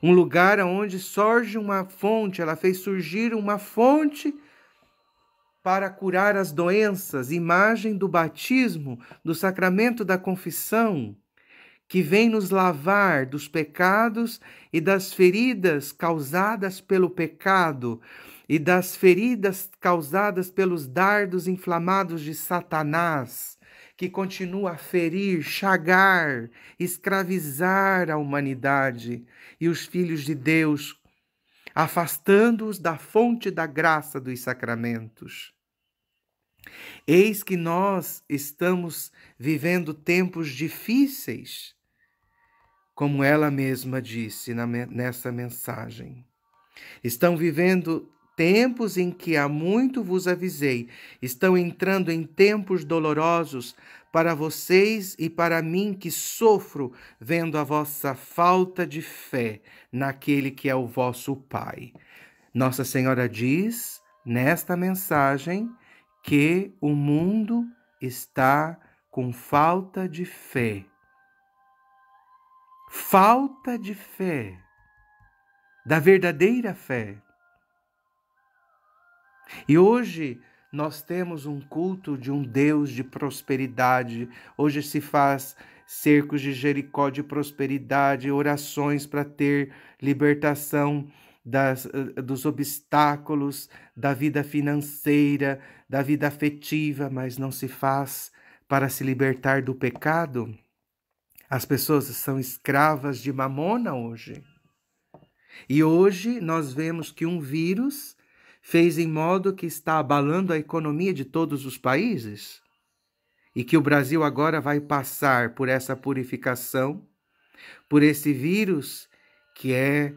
Um lugar onde surge uma fonte, ela fez surgir uma fonte para curar as doenças, imagem do batismo, do sacramento da confissão, que vem nos lavar dos pecados e das feridas causadas pelo pecado e das feridas causadas pelos dardos inflamados de Satanás, que continua a ferir, chagar, escravizar a humanidade e os filhos de Deus, afastando-os da fonte da graça dos sacramentos. Eis que nós estamos vivendo tempos difíceis, como ela mesma disse nessa mensagem. Estão vivendo tempos em que há muito vos avisei. Estão entrando em tempos dolorosos para vocês e para mim, que sofro vendo a vossa falta de fé naquele que é o vosso Pai. Nossa Senhora diz nesta mensagem que o mundo está com falta de fé. Falta de fé, da verdadeira fé. E hoje nós temos um culto de um Deus de prosperidade. Hoje se faz cercos de Jericó de prosperidade, orações para ter libertação dos obstáculos da vida financeira, da vida afetiva, mas não se faz para se libertar do pecado. As pessoas são escravas de mamona hoje. E hoje nós vemos que um vírus fez em modo que está abalando a economia de todos os países? E que o Brasil agora vai passar por essa purificação, por esse vírus que é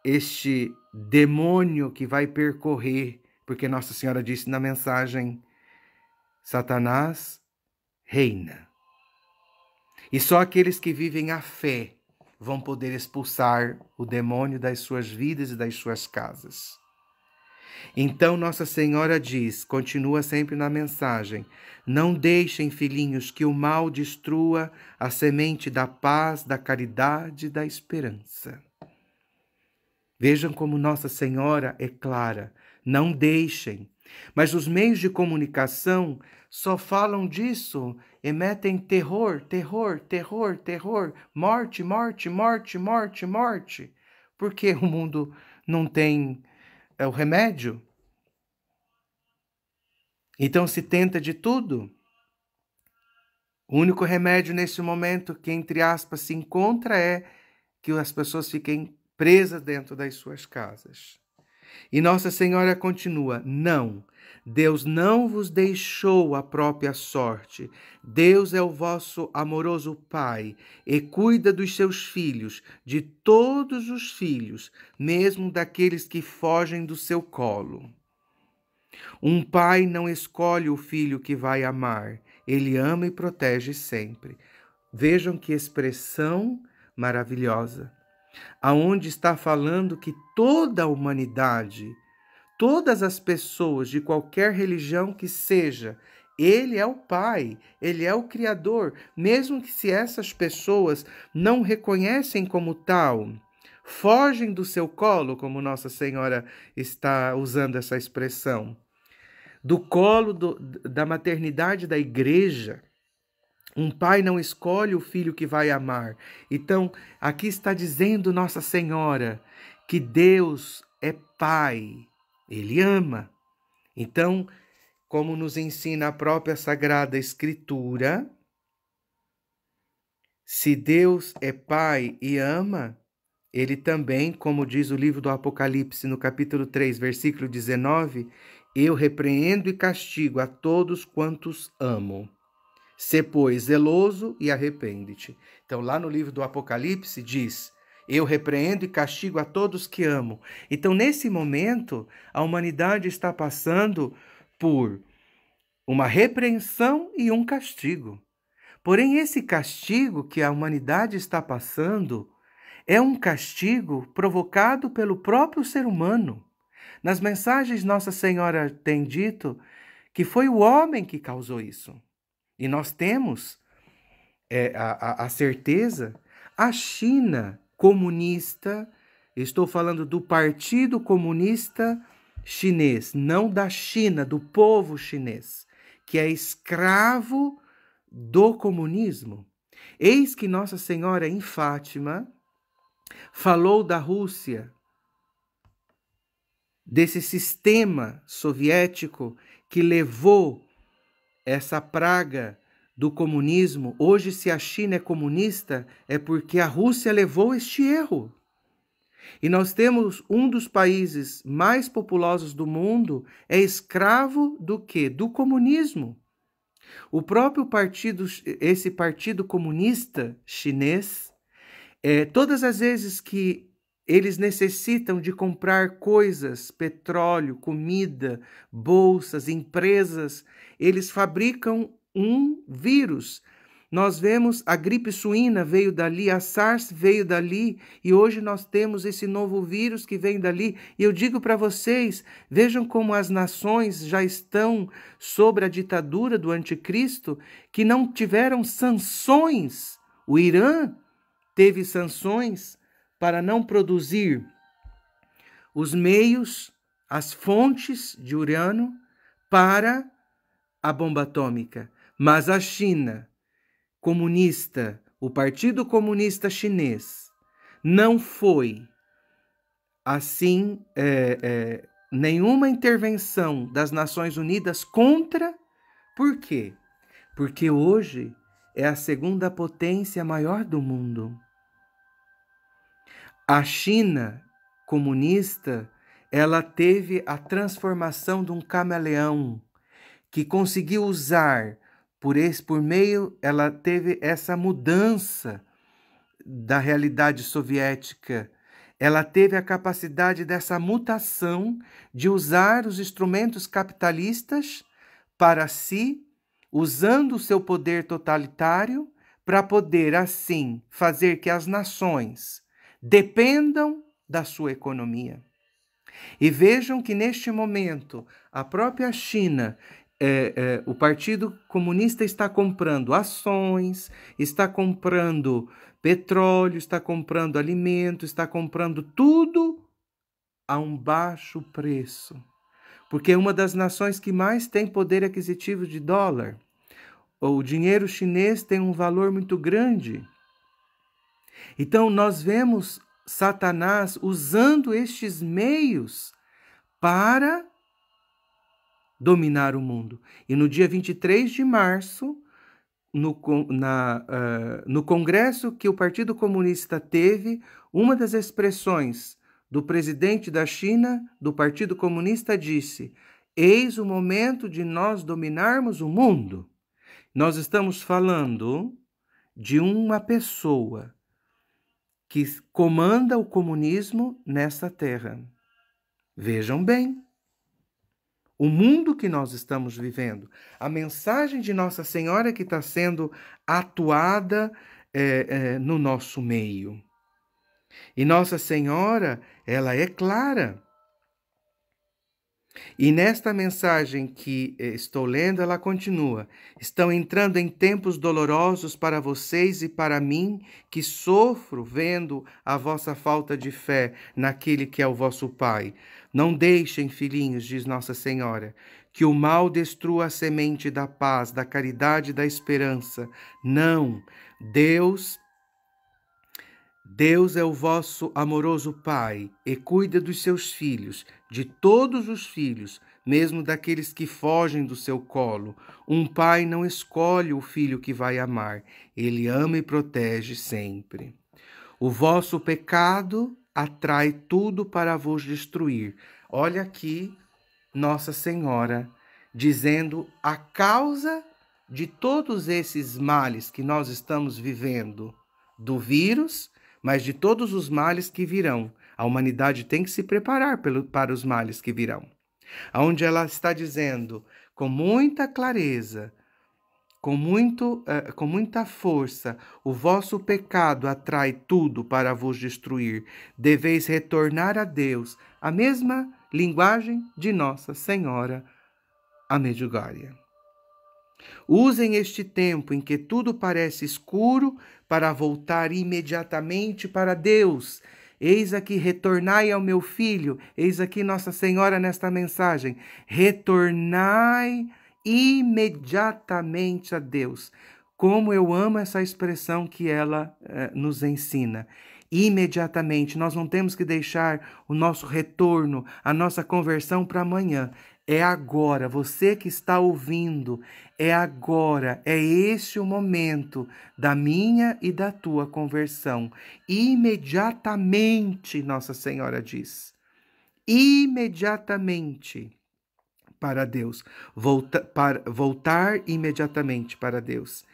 este demônio que vai percorrer, porque Nossa Senhora disse na mensagem, Satanás reina. E só aqueles que vivem a fé vão poder expulsar o demônio das suas vidas e das suas casas. Então Nossa Senhora diz, continua sempre na mensagem, não deixem, filhinhos, que o mal destrua a semente da paz, da caridade e da esperança. Vejam como Nossa Senhora é clara, não deixem. Mas os meios de comunicação só falam disso, emitem terror, terror, terror, terror, morte, morte, morte, morte, morte. Porque o mundo não tem o remédio? Então se tenta de tudo. O único remédio nesse momento que, entre aspas, se encontra é que as pessoas fiquem presas dentro das suas casas. E Nossa Senhora continua, não, Deus não vos deixou a própria sorte. Deus é o vosso amoroso Pai e cuida dos seus filhos, de todos os filhos, mesmo daqueles que fogem do seu colo. Um pai não escolhe o filho que vai amar, ele ama e protege sempre. Vejam que expressão maravilhosa, aonde está falando que toda a humanidade, todas as pessoas de qualquer religião que seja, ele é o Pai, ele é o Criador, mesmo que se essas pessoas não reconhecem como tal, fogem do seu colo, como Nossa Senhora está usando essa expressão, do colo da maternidade da igreja. Um pai não escolhe o filho que vai amar. Então, aqui está dizendo Nossa Senhora que Deus é Pai, Ele ama. Então, como nos ensina a própria Sagrada Escritura, se Deus é Pai e ama, Ele também, como diz o livro do Apocalipse, no capítulo 3, versículo 19, eu repreendo e castigo a todos quantos amo. Sê, pois, zeloso e arrepende-te. Então, lá no livro do Apocalipse diz, eu repreendo e castigo a todos que amo. Então, nesse momento, a humanidade está passando por uma repreensão e um castigo. Porém, esse castigo que a humanidade está passando é um castigo provocado pelo próprio ser humano. Nas mensagens, Nossa Senhora tem dito que foi o homem que causou isso. E nós temos a certeza, a China comunista, estou falando do Partido Comunista Chinês, não da China, do povo chinês, que é escravo do comunismo. Eis que Nossa Senhora em Fátima falou da Rússia, desse sistema soviético que levou essa praga do comunismo. Hoje, se a China é comunista, é porque a Rússia levou este erro. E nós temos um dos países mais populosos do mundo, é escravo do quê? Do comunismo. O próprio partido, esse partido comunista chinês, todas as vezes que eles necessitam de comprar coisas, petróleo, comida, bolsas, empresas, eles fabricam um vírus. Nós vemos a gripe suína veio dali, a SARS veio dali, e hoje nós temos esse novo vírus que vem dali. E eu digo para vocês, vejam como as nações já estão sob a ditadura do anticristo, que não tiveram sanções. O Irã teve sanções para não produzir os meios, as fontes de urânio para a bomba atômica. Mas a China comunista, o Partido Comunista Chinês, não foi assim nenhuma intervenção das Nações Unidas contra. Por quê? Porque hoje é a segunda potência maior do mundo. A China comunista ela teve a transformação de um camaleão, que conseguiu usar, por meio, ela teve essa mudança da realidade soviética. Ela teve a capacidade dessa mutação de usar os instrumentos capitalistas para si, usando o seu poder totalitário, para poder, assim, fazer que as nações dependam da sua economia. E vejam que, neste momento, a própria China, o Partido Comunista está comprando ações, está comprando petróleo, está comprando alimento, está comprando tudo a um baixo preço. Porque é uma das nações que mais tem poder aquisitivo de dólar. O dinheiro chinês tem um valor muito grande. Então, nós vemos Satanás usando estes meios para dominar o mundo. E no dia 23 de março, no congresso que o Partido Comunista teve, uma das expressões do presidente da China, do Partido Comunista, disse: eis o momento de nós dominarmos o mundo. Nós estamos falando de uma pessoa que comanda o comunismo nessa terra. Vejam bem, o mundo que nós estamos vivendo, a mensagem de Nossa Senhora que está sendo atuada no nosso meio. E Nossa Senhora, ela é clara. E nesta mensagem que estou lendo, ela continua: estão entrando em tempos dolorosos para vocês e para mim, que sofro vendo a vossa falta de fé naquele que é o vosso Pai. Não deixem, filhinhos, diz Nossa Senhora, que o mal destrua a semente da paz, da caridade e da esperança. Não, Deus é o vosso amoroso Pai e cuida dos seus filhos, de todos os filhos, mesmo daqueles que fogem do seu colo. Um pai não escolhe o filho que vai amar, ele ama e protege sempre. O vosso pecado atrai tudo para vos destruir. Olha aqui Nossa Senhora dizendo a causa de todos esses males que nós estamos vivendo, do vírus, mas de todos os males que virão. A humanidade tem que se preparar para os males que virão. Onde ela está dizendo com muita clareza, com muita força: o vosso pecado atrai tudo para vos destruir. Deveis retornar a Deus. A mesma linguagem de Nossa Senhora, a Medjugorje. Usem este tempo em que tudo parece escuro para voltar imediatamente para Deus. Eis aqui, retornai ao meu filho. Eis aqui Nossa Senhora nesta mensagem. Retornai imediatamente a Deus. Como eu amo essa expressão que ela nos ensina. Imediatamente, nós não temos que deixar o nosso retorno, a nossa conversão para amanhã. É agora, você que está ouvindo, é agora, é este o momento da minha e da tua conversão. Imediatamente, Nossa Senhora diz. Imediatamente para Deus. Voltar imediatamente para Deus.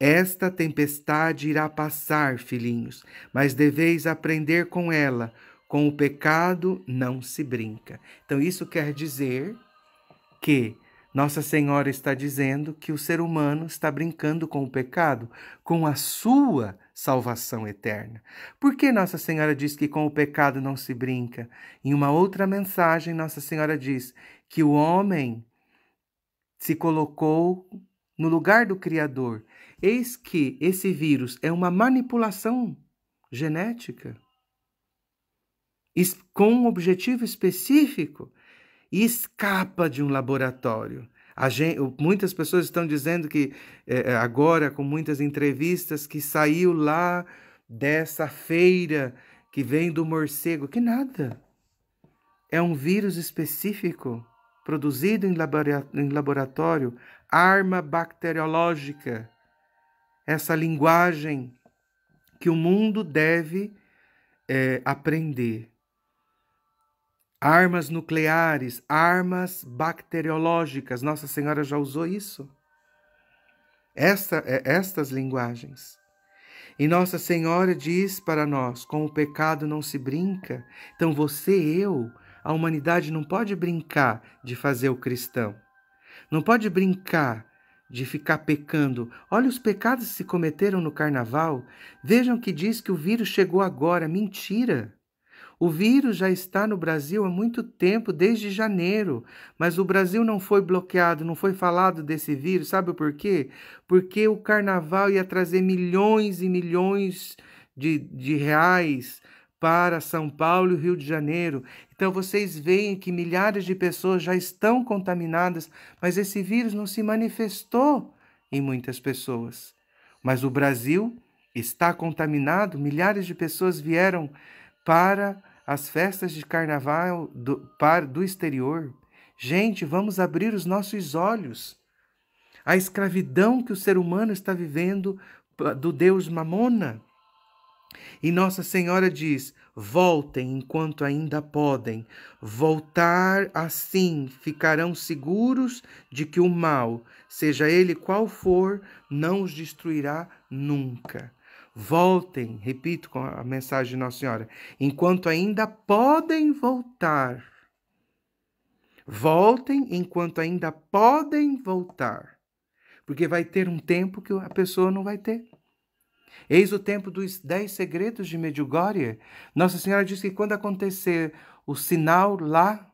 Esta tempestade irá passar, filhinhos, mas deveis aprender com ela. Com o pecado não se brinca. Então, isso quer dizer que Nossa Senhora está dizendo que o ser humano está brincando com o pecado, com a sua salvação eterna. Por que Nossa Senhora diz que com o pecado não se brinca? Em uma outra mensagem, Nossa Senhora diz que o homem se colocou no lugar do Criador. Eis que esse vírus é uma manipulação genética com um objetivo específico e escapa de um laboratório. Muitas pessoas estão dizendo que agora, com muitas entrevistas, que saiu lá dessa feira que vem do morcego. Que nada. É um vírus específico produzido em laboratório, arma bacteriológica. Essa linguagem que o mundo deve aprender. armas nucleares, armas bacteriológicas. Nossa Senhora já usou isso. Estas linguagens. E Nossa Senhora diz para nós, com o pecado não se brinca. Então você, eu, a humanidade não pode brincar de fazer o cristão. Não pode brincar de ficar pecando. Olha os pecados que se cometeram no carnaval. Vejam que diz que o vírus chegou agora. Mentira! O vírus já está no Brasil há muito tempo, desde janeiro, mas o Brasil não foi bloqueado, não foi falado desse vírus. Sabe por quê? Porque o carnaval ia trazer milhões e milhões de reais para São Paulo e Rio de Janeiro. Então vocês veem que milhares de pessoas já estão contaminadas, mas esse vírus não se manifestou em muitas pessoas. Mas o Brasil está contaminado, milhares de pessoas vieram para as festas de carnaval do exterior. Gente, vamos abrir os nossos olhos. A escravidão que o ser humano está vivendo do Deus Mamona. E Nossa Senhora diz, voltem enquanto ainda podem. Voltar assim ficarão seguros de que o mal, seja ele qual for, não os destruirá nunca. Voltem, repito com a mensagem de Nossa Senhora, enquanto ainda podem voltar. Voltem enquanto ainda podem voltar. Porque vai ter um tempo que a pessoa não vai ter. Eis o tempo dos 10 segredos de Medjugorje. Nossa Senhora diz que quando acontecer o sinal lá,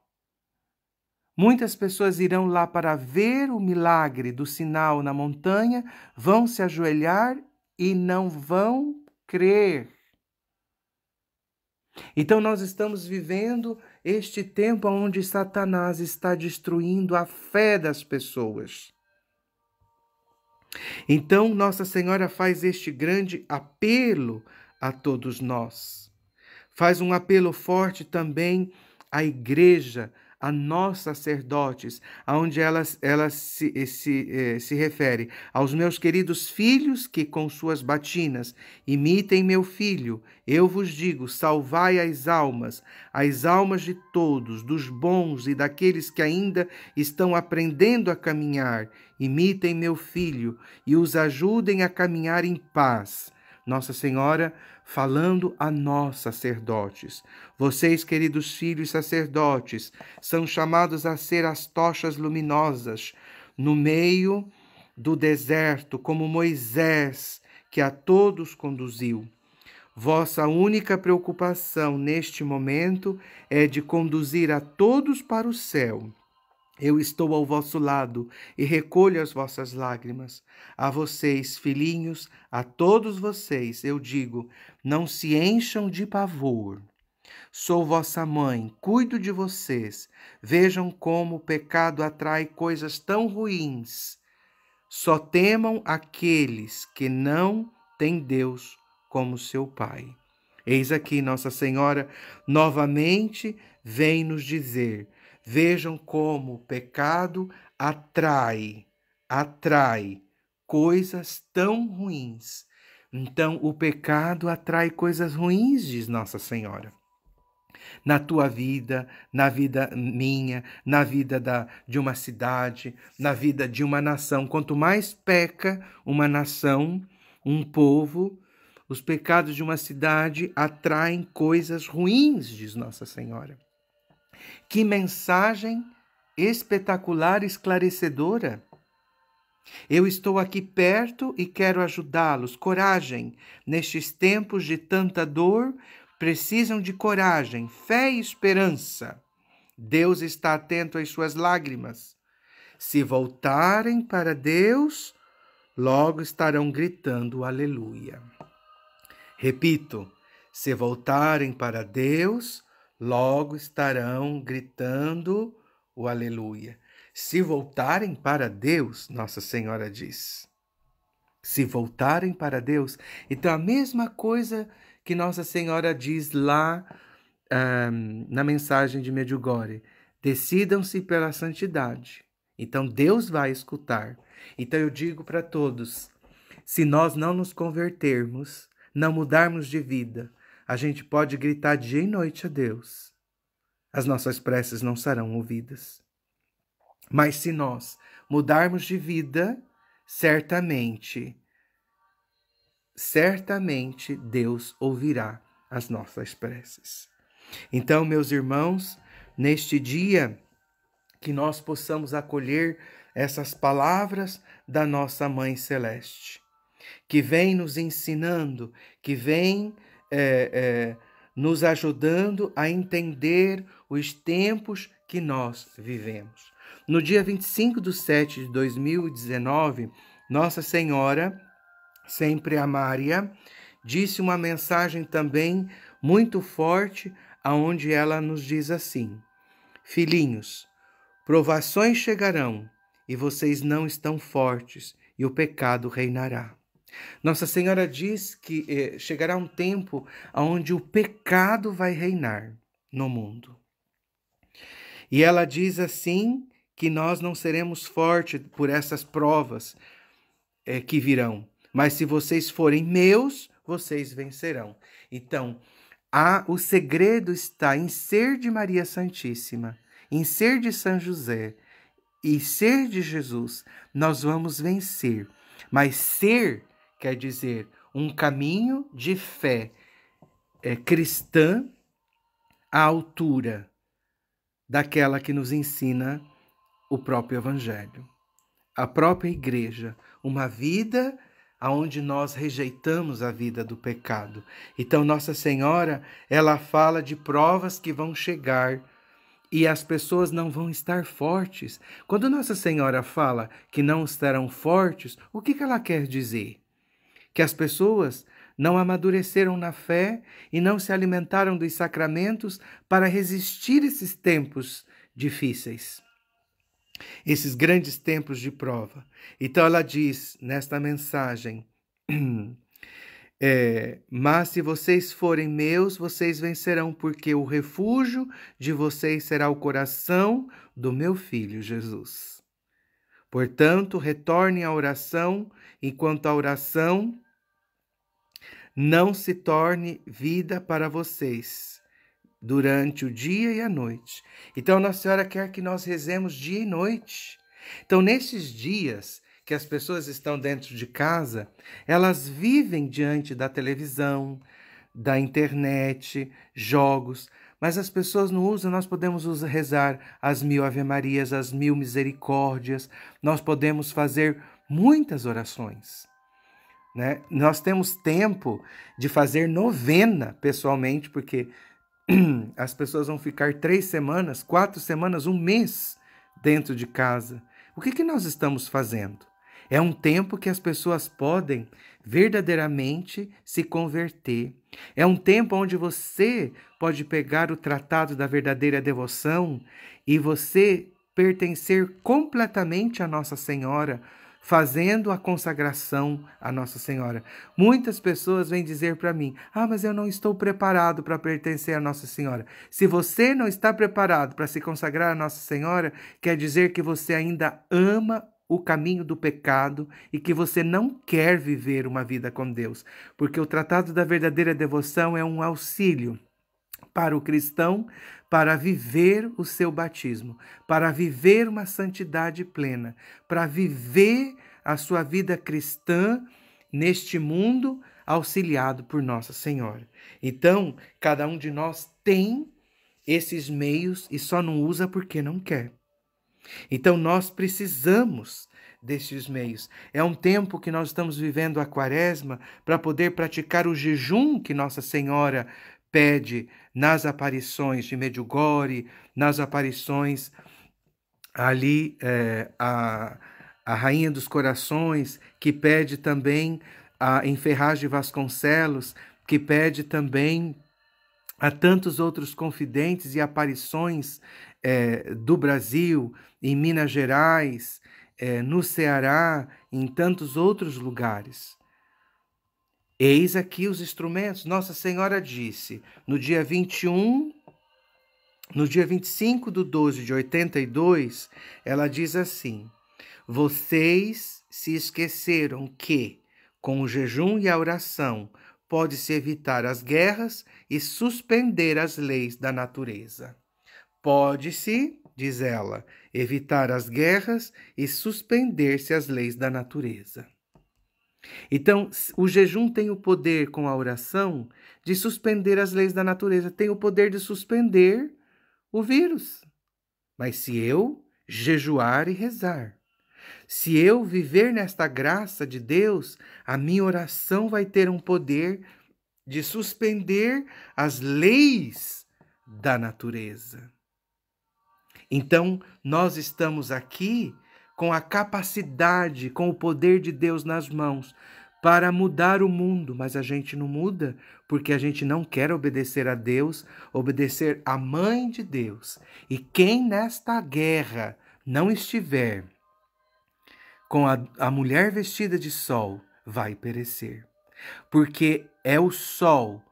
muitas pessoas irão lá para ver o milagre do sinal na montanha, vão se ajoelhar e não vão crer. Então nós estamos vivendo este tempo onde Satanás está destruindo a fé das pessoas. Então Nossa Senhora faz este grande apelo a todos nós. Faz um apelo forte também à igreja, a nós sacerdotes, onde ela se refere aos meus queridos filhos que com suas batinas imitem meu filho. Eu vos digo, salvai as almas de todos, dos bons e daqueles que ainda estão aprendendo a caminhar. Imitem meu filho e os ajudem a caminhar em paz. Nossa Senhora falando a nós, sacerdotes. Vocês, queridos filhos sacerdotes, são chamados a ser as tochas luminosas no meio do deserto, como Moisés, que a todos conduziu. Vossa única preocupação neste momento é de conduzir a todos para o céu. Eu estou ao vosso lado e recolho as vossas lágrimas. A vocês, filhinhos, a todos vocês, eu digo, não se encham de pavor. Sou vossa mãe, cuido de vocês. Vejam como o pecado atrai coisas tão ruins. Só temam aqueles que não têm Deus como seu Pai. Eis aqui Nossa Senhora novamente vem nos dizer: vejam como o pecado atrai coisas tão ruins. Então, o pecado atrai coisas ruins, diz Nossa Senhora. Na tua vida, na vida minha, na vida de uma cidade, na vida de uma nação. Quanto mais peca uma nação, um povo, os pecados de uma cidade atraem coisas ruins, diz Nossa Senhora. Que mensagem espetacular e esclarecedora! Eu estou aqui perto e quero ajudá-los. Coragem. Nestes tempos de tanta dor, precisam de coragem, fé e esperança. Deus está atento às suas lágrimas. Se voltarem para Deus, logo estarão gritando aleluia. Repito, se voltarem para Deus, logo estarão gritando o aleluia. Se voltarem para Deus, Nossa Senhora diz. Se voltarem para Deus. Então, a mesma coisa que Nossa Senhora diz lá na mensagem de Medjugorje. Decidam-se pela santidade. Então, Deus vai escutar. Então, eu digo para todos, se nós não nos convertermos, não mudarmos de vida, a gente pode gritar dia e noite a Deus. as nossas preces não serão ouvidas. Mas se nós mudarmos de vida, certamente Deus ouvirá as nossas preces. Então, meus irmãos, neste dia, que nós possamos acolher essas palavras da nossa Mãe Celeste, que vem nos ensinando, que vem nos ajudando a entender os tempos que nós vivemos. No dia 25/7/2019, Nossa Senhora, sempre a Maria, disse uma mensagem também muito forte, aonde ela nos diz assim: filhinhos, provações chegarão e vocês não estão fortes e o pecado reinará. Nossa Senhora diz que chegará um tempo onde o pecado vai reinar no mundo. E ela diz assim que nós não seremos fortes por essas provas que virão. Mas se vocês forem meus, vocês vencerão. Então, o segredo está em ser de Maria Santíssima, em ser de São José e ser de Jesus. Nós vamos vencer. Mas ser quer dizer um caminho de fé cristã à altura daquela que nos ensina o próprio Evangelho. A própria igreja, uma vida onde nós rejeitamos a vida do pecado. Então, Nossa Senhora, ela fala de provas que vão chegar e as pessoas não vão estar fortes. Quando Nossa Senhora fala que não estarão fortes, o que ela quer dizer? Que as pessoas não amadureceram na fé e não se alimentaram dos sacramentos para resistir esses tempos difíceis, esses grandes tempos de prova. Então ela diz nesta mensagem, mas se vocês forem meus, vocês vencerão, porque o refúgio de vocês será o coração do meu Filho Jesus. Portanto, retornem à oração, enquanto a oração não se torne vida para vocês durante o dia e a noite. Então, Nossa Senhora quer que nós rezemos dia e noite. Então, nesses dias que as pessoas estão dentro de casa, elas vivem diante da televisão, da internet, jogos, mas as pessoas não usam. Nós podemos rezar as 1000 Ave-Marias, as 1000 Misericórdias, nós podemos fazer muitas orações. Né? Nós temos tempo de fazer novena pessoalmente, porque as pessoas vão ficar 3 semanas, 4 semanas, 1 mês dentro de casa. O que nós estamos fazendo? É um tempo que as pessoas podem verdadeiramente se converter. É um tempo onde você pode pegar o tratado da verdadeira devoção e você pertencer completamente a Nossa Senhora, fazendo a consagração à Nossa Senhora. Muitas pessoas vêm dizer para mim, mas eu não estou preparado para pertencer à Nossa Senhora. Se você não está preparado para se consagrar à Nossa Senhora, quer dizer que você ainda ama o caminho do pecado e que você não quer viver uma vida com Deus. Porque o tratado da verdadeira devoção é um auxílio para o cristão, para viver o seu batismo, para viver uma santidade plena, para viver a sua vida cristã neste mundo, auxiliado por Nossa Senhora. Então, cada um de nós tem esses meios e só não usa porque não quer. Então, nós precisamos destes meios. É um tempo que nós estamos vivendo a Quaresma para poder praticar o jejum que Nossa Senhora pede nas aparições de Medjugorje, nas aparições ali, a Rainha dos Corações, que pede também em Ferraz de Vasconcelos, que pede também a tantos outros confidentes e aparições do Brasil, em Minas Gerais, no Ceará, em tantos outros lugares. Eis aqui os instrumentos. Nossa Senhora disse, no dia 25/12/82, ela diz assim: vocês se esqueceram que, com o jejum e a oração, pode-se evitar as guerras e suspender as leis da natureza. Pode-se, diz ela, evitar as guerras e suspender-se as leis da natureza. Então, o jejum tem o poder, com a oração, de suspender as leis da natureza, tem o poder de suspender o vírus. Mas se eu jejuar e rezar, se eu viver nesta graça de Deus, a minha oração vai ter um poder de suspender as leis da natureza. Então, nós estamos aqui com a capacidade, com o poder de Deus nas mãos para mudar o mundo, mas a gente não muda porque a gente não quer obedecer a Deus, obedecer à Mãe de Deus. E quem nesta guerra não estiver com a mulher vestida de sol, vai perecer. Porque é o sol,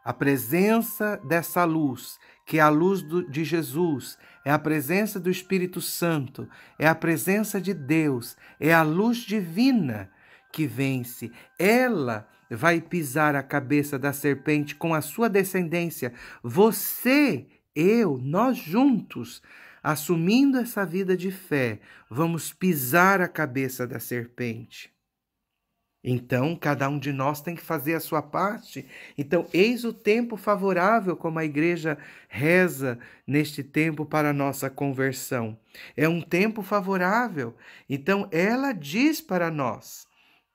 a presença dessa luz, que é a luz de Jesus, é a presença do Espírito Santo, é a presença de Deus, é a luz divina que vence. Ela vai pisar a cabeça da serpente com a sua descendência. Você, eu, nós juntos, assumindo essa vida de fé, vamos pisar a cabeça da serpente. Então, cada um de nós tem que fazer a sua parte. Então, eis o tempo favorável, como a igreja reza neste tempo para a nossa conversão. É um tempo favorável. Então, ela diz para nós,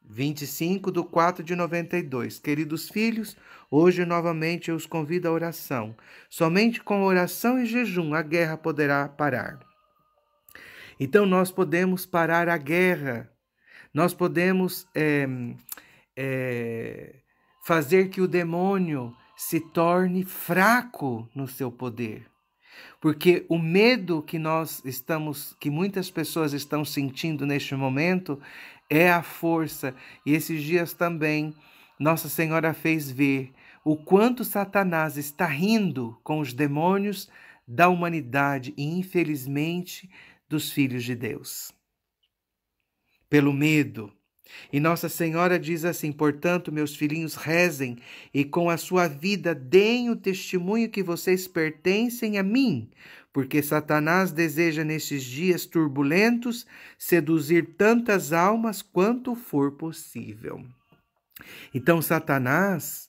25/4/92, queridos filhos, hoje novamente eu os convido à oração. Somente com oração e jejum a guerra poderá parar. Então, nós podemos parar a guerra. Nós podemos fazer que o demônio se torne fraco no seu poder. Porque o medo que que muitas pessoas estão sentindo neste momento é a força. E esses dias também Nossa Senhora fez ver o quanto Satanás está rindo com os demônios da humanidade e, infelizmente, dos filhos de Deus. Pelo medo. E Nossa Senhora diz assim: portanto, meus filhinhos, rezem e com a sua vida deem o testemunho que vocês pertencem a mim, porque Satanás deseja nesses dias turbulentos seduzir tantas almas quanto for possível. Então, Satanás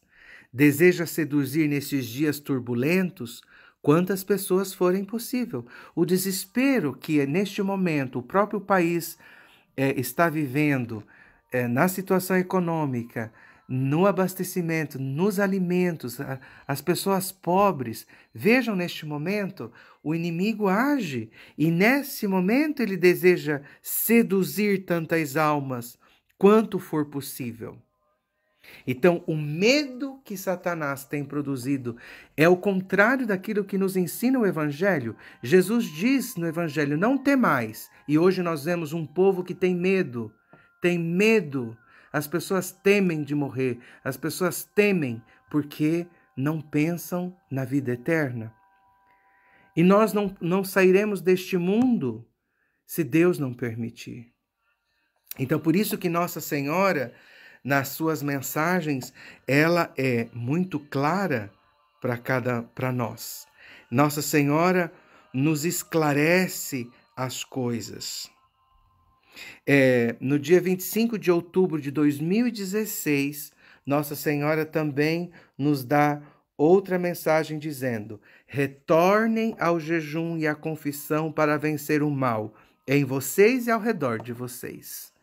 deseja seduzir nesses dias turbulentos quantas pessoas forem possível. O desespero que neste momento o próprio país está vivendo na situação econômica, no abastecimento, nos alimentos, as pessoas pobres, vejam neste momento, o inimigo age e nesse momento ele deseja seduzir tantas almas quanto for possível. Então, o medo que Satanás tem produzido é o contrário daquilo que nos ensina o Evangelho. Jesus diz no Evangelho: não temais. E hoje nós vemos um povo que tem medo. Tem medo. As pessoas temem de morrer. As pessoas temem porque não pensam na vida eterna. E nós não sairemos deste mundo se Deus não permitir. Então, por isso que Nossa Senhora, nas suas mensagens, ela é muito clara para nós. Nossa Senhora nos esclarece as coisas. No dia 25 de outubro de 2016, Nossa Senhora também nos dá outra mensagem dizendo: retornem ao jejum e à confissão para vencer o mal em vocês e ao redor de vocês.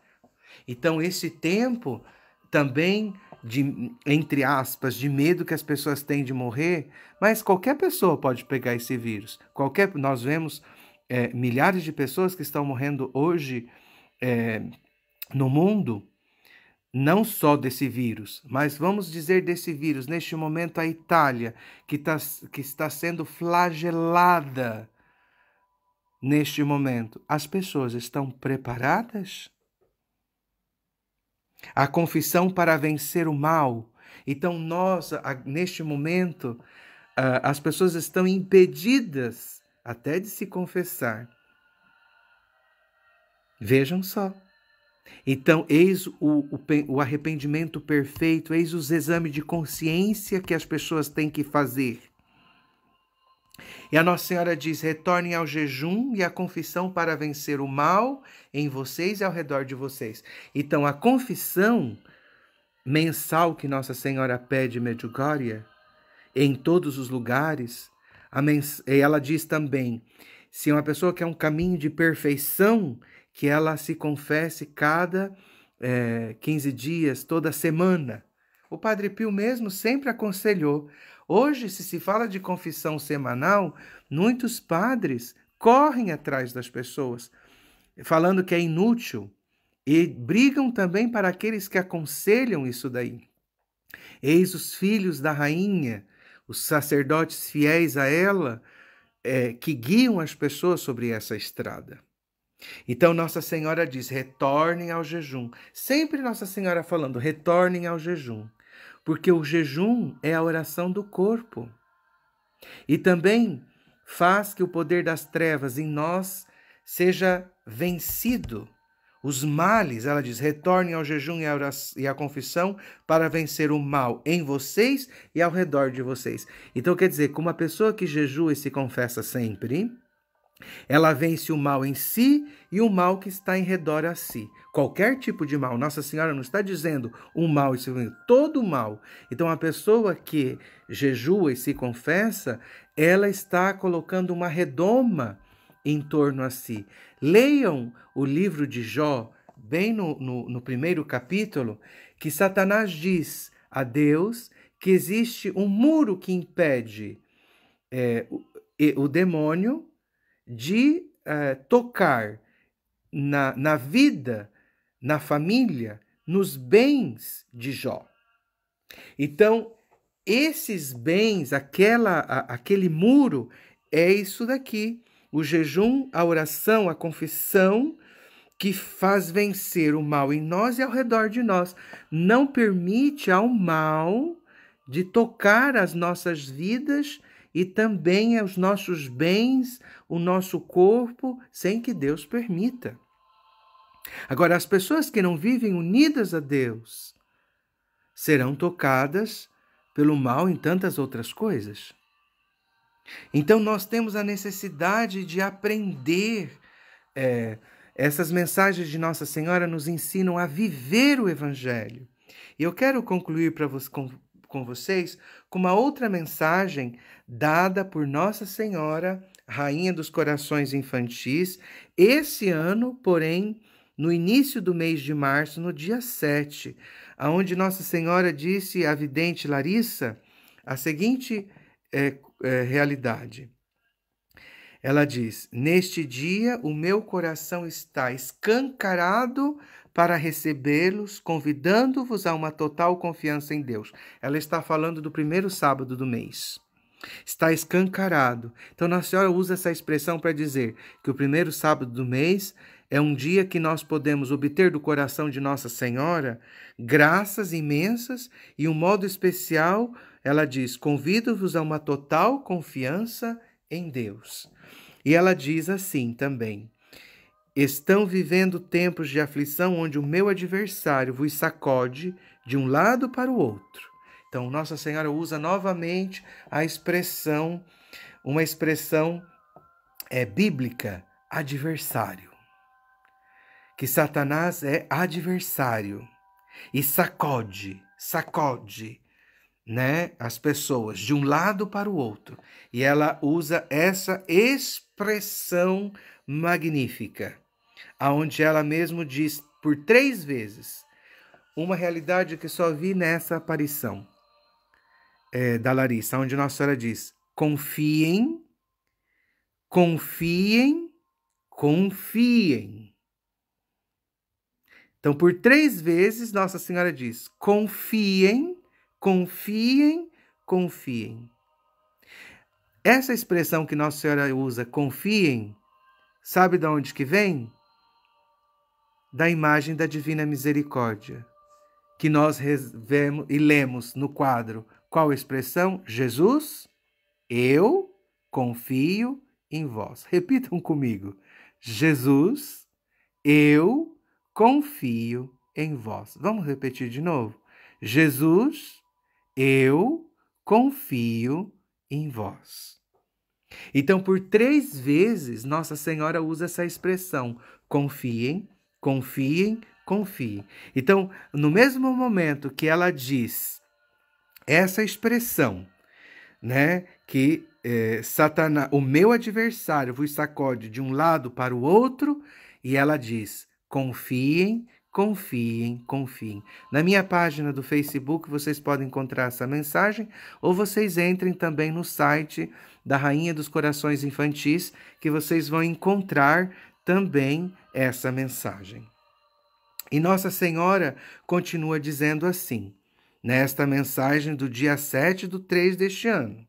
Então, esse tempo também de, entre aspas, de medo que as pessoas têm de morrer, mas qualquer pessoa pode pegar esse vírus. Nós vemos milhares de pessoas que estão morrendo hoje no mundo, não só desse vírus, mas vamos dizer desse vírus, neste momento a Itália, que está sendo flagelada neste momento. As pessoas estão preparadas? A confissão para vencer o mal. Então neste momento, as pessoas estão impedidas até de se confessar. Vejam só. Então, eis o arrependimento perfeito, eis os exames de consciência que as pessoas têm que fazer. E a Nossa Senhora diz: retornem ao jejum e à confissão para vencer o mal em vocês e ao redor de vocês. Então, a confissão mensal que Nossa Senhora pede em Medjugorje, em todos os lugares, ela diz também, se uma pessoa quer um caminho de perfeição, que ela se confesse cada 15 dias, toda semana. O Padre Pio mesmo sempre aconselhou. Hoje, se fala de confissão semanal, muitos padres correm atrás das pessoas, falando que é inútil, e brigam também para aqueles que aconselham isso daí. Eis os filhos da rainha, os sacerdotes fiéis a ela, que guiam as pessoas sobre essa estrada. Então Nossa Senhora diz, retornem ao jejum. Sempre Nossa Senhora falando, retornem ao jejum. Porque o jejum é a oração do corpo. E também faz que o poder das trevas em nós seja vencido. Os males, ela diz, retornem ao jejum e à confissão para vencer o mal em vocês e ao redor de vocês. Então, quer dizer, como uma pessoa que jejua e se confessa sempre, ela vence o mal em si e o mal que está em redor a si. Qualquer tipo de mal. Nossa Senhora não está dizendo um mal, todo mal. Então, a pessoa que jejua e se confessa, ela está colocando uma redoma em torno a si. Leiam o livro de Jó, bem no primeiro capítulo, que Satanás diz a Deus que existe um muro que impede o demônio de tocar na vida, na família, nos bens de Jó. Então, esses bens, aquele muro, é isso daqui. O jejum, a oração, a confissão, que faz vencer o mal em nós e ao redor de nós. Não permite ao mal de tocar as nossas vidas e também os nossos bens, o nosso corpo, sem que Deus permita. Agora, as pessoas que não vivem unidas a Deus serão tocadas pelo mal em tantas outras coisas. Então, nós temos a necessidade de aprender. Essas mensagens de Nossa Senhora nos ensinam a viver o Evangelho. E eu quero concluir com vocês com uma outra mensagem dada por Nossa Senhora, Rainha dos Corações Infantis, esse ano, porém, no início do mês de março, no dia 7, onde Nossa Senhora disse à vidente Larissa a seguinte realidade. Ela diz, neste dia o meu coração está escancarado para recebê-los, convidando-vos a uma total confiança em Deus. Ela está falando do primeiro sábado do mês. Está escancarado. Então, Nossa Senhora usa essa expressão para dizer que o primeiro sábado do mês é um dia que nós podemos obter do coração de Nossa Senhora graças imensas e um modo especial, ela diz, convido-vos a uma total confiança em Deus. E ela diz assim também, estão vivendo tempos de aflição onde o meu adversário vos sacode de um lado para o outro. Então, Nossa Senhora usa novamente a expressão, uma expressão bíblica, adversário. Que Satanás é adversário e sacode, né, as pessoas de um lado para o outro. E ela usa essa expressão magnífica, aonde ela mesmo diz por 3 vezes, uma realidade que só vi nessa aparição da Larissa, onde Nossa Senhora diz, confiem, confiem, confiem. Então, por 3 vezes, Nossa Senhora diz, confiem, confiem, confiem. Essa expressão que Nossa Senhora usa, confiem, sabe de onde que vem? Da imagem da Divina Misericórdia, que nós vemos e lemos no quadro. Qual expressão? Jesus, eu confio em vós. Repitam comigo. Jesus, eu confio em vós. Vamos repetir de novo? Jesus, eu confio em vós. Então, por 3 vezes, Nossa Senhora usa essa expressão: confiem, confiem, confiem. Então, no mesmo momento que ela diz essa expressão, né, que Satanás, o meu adversário, vos sacode de um lado para o outro, e ela diz: confiem, confiem, confiem. Na minha página do Facebook vocês podem encontrar essa mensagem, ou vocês entrem também no site da Rainha dos Corações Infantis, que vocês vão encontrar também essa mensagem. E Nossa Senhora continua dizendo assim, nesta mensagem do dia 7/3 deste ano: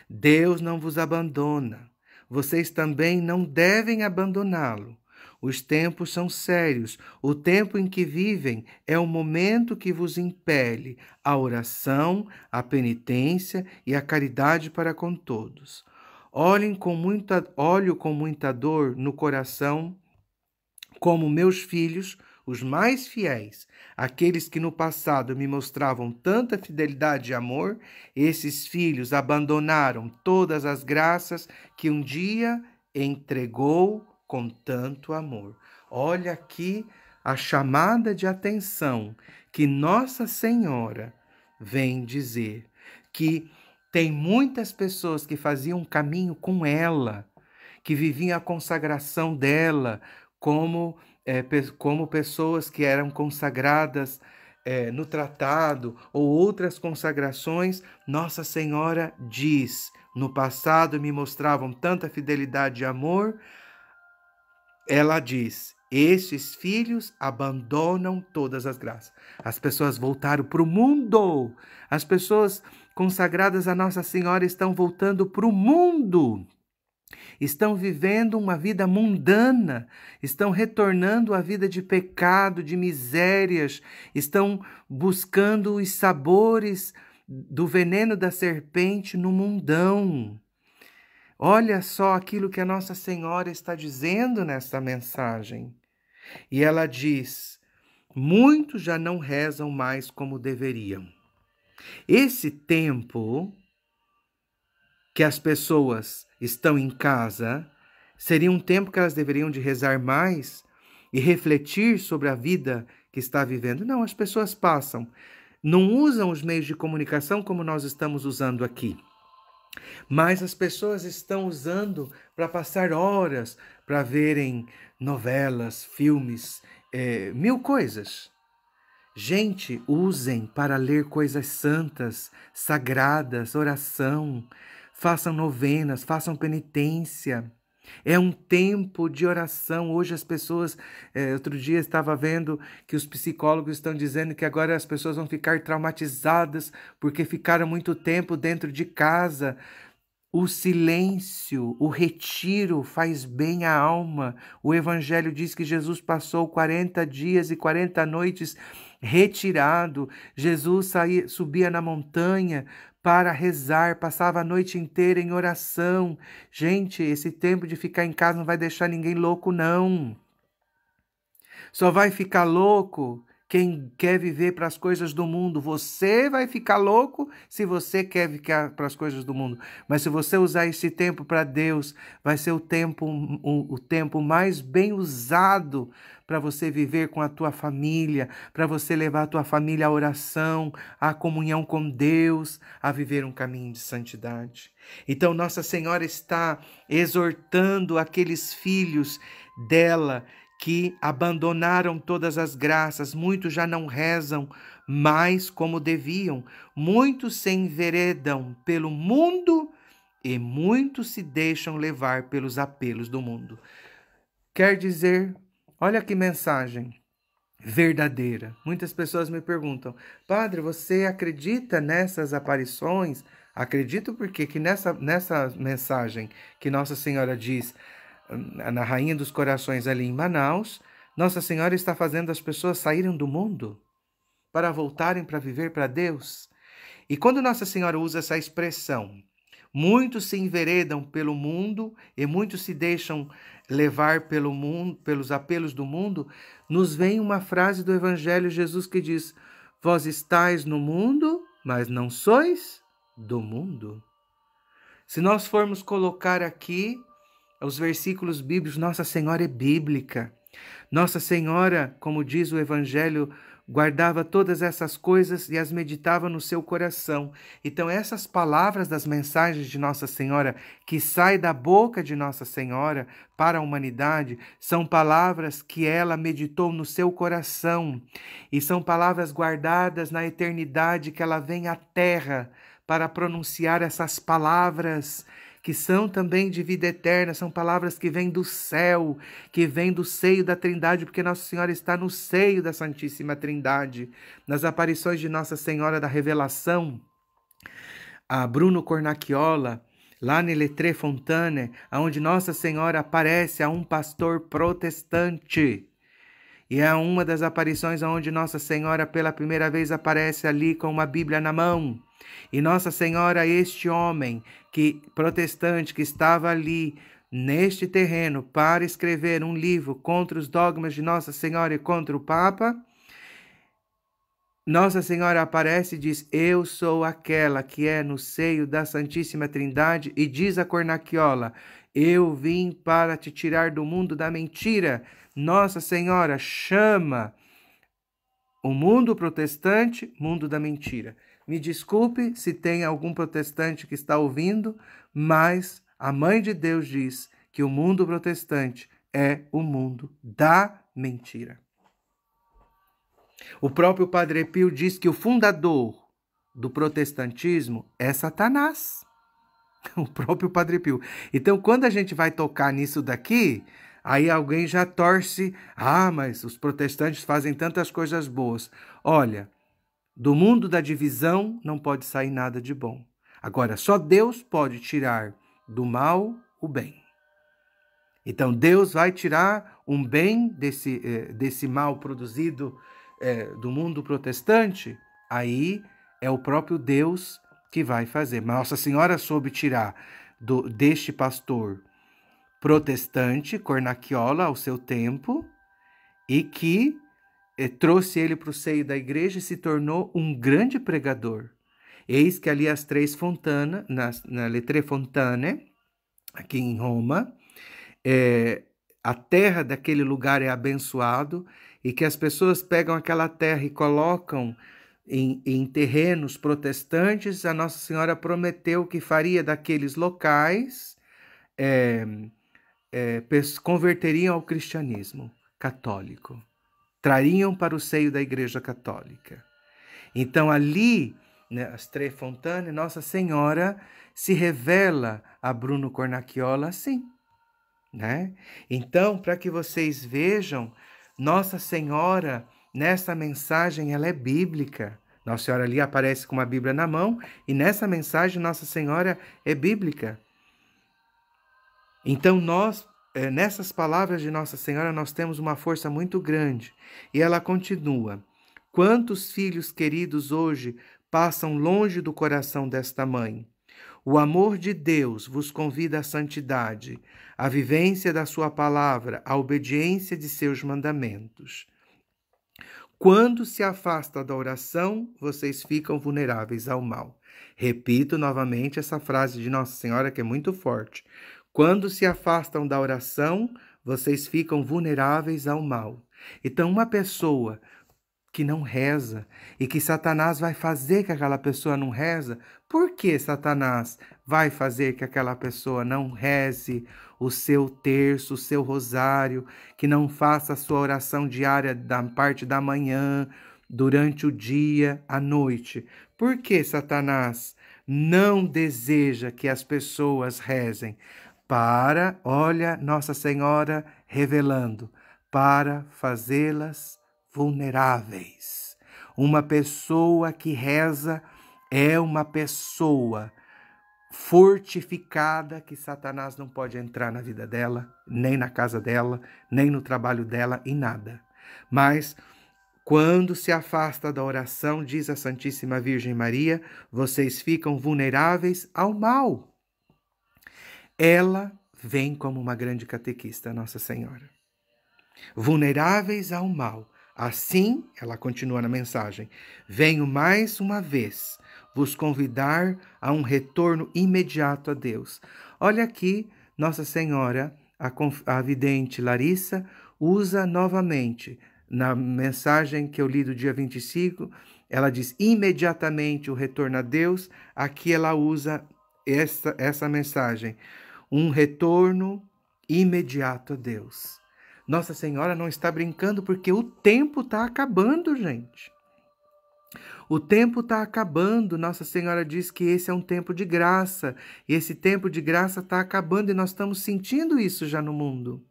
Deus não vos abandona. Vocês também não devem abandoná-lo. Os tempos são sérios. O tempo em que vivem é o momento que vos impele a oração, a penitência e a caridade para com todos. Olho com muita dor no coração, como meus filhos, os mais fiéis, aqueles que no passado me mostravam tanta fidelidade e amor, esses filhos abandonaram todas as graças que um dia entregou com tanto amor. Olha aqui a chamada de atenção que Nossa Senhora vem dizer, que tem muitas pessoas que faziam um caminho com ela, que viviam a consagração dela, como pessoas que eram consagradas no tratado ou outras consagrações. Nossa Senhora diz: no passado me mostravam tanta fidelidade e amor. Ela diz: estes filhos abandonam todas as graças. As pessoas voltaram para o mundo. As pessoas consagradas a Nossa Senhora estão voltando para o mundo. Estão vivendo uma vida mundana, estão retornando à vida de pecado, de misérias, estão buscando os sabores do veneno da serpente no mundão. Olha só aquilo que a Nossa Senhora está dizendo nessa mensagem. E ela diz: muitos já não rezam mais como deveriam. Esse tempo que as pessoas estão em casa, seria um tempo que elas deveriam de rezar mais e refletir sobre a vida que está vivendo. Não, as pessoas passam, não usam os meios de comunicação como nós estamos usando aqui, mas as pessoas estão usando para passar horas, para verem novelas, filmes, mil coisas. Gente, usem para ler coisas santas, sagradas, oração, façam novenas, façam penitência. É um tempo de oração. Hoje as pessoas, outro dia estava vendo que os psicólogos estão dizendo que agora as pessoas vão ficar traumatizadas porque ficaram muito tempo dentro de casa. O silêncio, o retiro faz bem à alma. O Evangelho diz que Jesus passou 40 dias e 40 noites retirado. Jesus subia na montanha para rezar, passava a noite inteira em oração. Gente, esse tempo de ficar em casa não vai deixar ninguém louco, não. Só vai ficar louco quem quer viver para as coisas do mundo. Você vai ficar louco se você quer ficar para as coisas do mundo. Mas se você usar esse tempo para Deus, vai ser o tempo mais bem usado para você viver com a tua família, para você levar a tua família à oração, à comunhão com Deus, a viver um caminho de santidade. Então, Nossa Senhora está exortando aqueles filhos dela que abandonaram todas as graças. Muitos já não rezam mais como deviam, muitos se enveredam pelo mundo e muitos se deixam levar pelos apelos do mundo. Quer dizer, olha que mensagem verdadeira. Muitas pessoas me perguntam: Padre, você acredita nessas aparições? Acredito porque que nessa mensagem que Nossa Senhora diz na Rainha dos Corações ali em Manaus, Nossa Senhora está fazendo as pessoas saírem do mundo para voltarem para viver para Deus. E quando Nossa Senhora usa essa expressão, muitos se enveredam pelo mundo e muitos se deixam levar pelo mundo, pelos apelos do mundo, nos vem uma frase do Evangelho de Jesus que diz: vós estáis no mundo, mas não sois do mundo. Se nós formos colocar aqui os versículos bíblicos, Nossa Senhora é bíblica. Nossa Senhora, como diz o Evangelho, guardava todas essas coisas e as meditava no seu coração. Então, essas palavras das mensagens de Nossa Senhora, que saem da boca de Nossa Senhora para a humanidade, são palavras que ela meditou no seu coração. E são palavras guardadas na eternidade, que ela vem à Terra para pronunciar essas palavras que são também de vida eterna, são palavras que vêm do céu, que vêm do seio da Trindade, porque Nossa Senhora está no seio da Santíssima Trindade. Nas aparições de Nossa Senhora da Revelação, a Bruno Cornacchiola, lá nelle Tre Fontane, onde Nossa Senhora aparece a um pastor protestante. E é uma das aparições onde Nossa Senhora pela primeira vez aparece ali com uma Bíblia na mão. E Nossa Senhora, este homem protestante que estava ali neste terreno para escrever um livro contra os dogmas de Nossa Senhora e contra o Papa, Nossa Senhora aparece e diz: eu sou aquela que é no seio da Santíssima Trindade, e diz a Cornacchiola: eu vim para te tirar do mundo da mentira. Nossa Senhora chama o mundo protestante, mundo da mentira. Me desculpe se tem algum protestante que está ouvindo, mas a Mãe de Deus diz que o mundo protestante é o mundo da mentira. O próprio Padre Pio diz que o fundador do protestantismo é Satanás. O próprio Padre Pio. Então, quando a gente vai tocar nisso daqui, aí alguém já torce: ah, mas os protestantes fazem tantas coisas boas. Olha, do mundo da divisão não pode sair nada de bom. Agora, só Deus pode tirar do mal o bem. Então, Deus vai tirar um bem desse mal produzido do mundo protestante. Aí é o próprio Deus que vai fazer. Mas Nossa Senhora soube tirar deste pastor protestante, Cornacchiola, ao seu tempo, e que trouxe ele para o seio da igreja e se tornou um grande pregador. Eis que ali as Três Fontanas, na Tre Fontane, aqui em Roma, a terra daquele lugar é abençoado, e que as pessoas pegam aquela terra e colocam em terrenos protestantes. A Nossa Senhora prometeu que faria daqueles locais, converteriam ao cristianismo católico, trariam para o seio da Igreja Católica. Então ali, né, as Tre Fontane, Nossa Senhora se revela a Bruno Cornacchiola assim, né? Então, para que vocês vejam, Nossa Senhora, nessa mensagem, ela é bíblica. Nossa Senhora ali aparece com uma Bíblia na mão, e nessa mensagem Nossa Senhora é bíblica. Então nós, nessas palavras de Nossa Senhora, nós temos uma força muito grande. E ela continua: quantos filhos queridos hoje passam longe do coração desta mãe? O amor de Deus vos convida à santidade, à vivência da sua palavra, à obediência de seus mandamentos. Quando se afasta da oração, vocês ficam vulneráveis ao mal. Repito novamente essa frase de Nossa Senhora, que é muito forte. Quando se afastam da oração, vocês ficam vulneráveis ao mal. Então, uma pessoa que não reza e que Satanás vai fazer que aquela pessoa não reza, por que Satanás vai fazer que aquela pessoa não reze o seu terço, o seu rosário, que não faça a sua oração diária da parte da manhã, durante o dia, à noite? Por que Satanás não deseja que as pessoas rezem? Olha, Nossa Senhora revelando, para fazê-las vulneráveis. Uma pessoa que reza é uma pessoa fortificada, que Satanás não pode entrar na vida dela, nem na casa dela, nem no trabalho dela, em nada. Mas quando se afasta da oração, diz a Santíssima Virgem Maria, vocês ficam vulneráveis ao mal. Ela vem como uma grande catequista, Nossa Senhora. Vulneráveis ao mal. Assim, ela continua na mensagem, venho mais uma vez vos convidar a um retorno imediato a Deus. Olha aqui, Nossa Senhora, a vidente Larissa, usa novamente, na mensagem que eu li do dia 25, ela diz imediatamente o retorno a Deus. Aqui ela usa essa mensagem, um retorno imediato a Deus. Nossa Senhora não está brincando, porque o tempo está acabando, gente. O tempo está acabando. Nossa Senhora diz que esse é um tempo de graça. E esse tempo de graça está acabando e nós estamos sentindo isso já no mundo.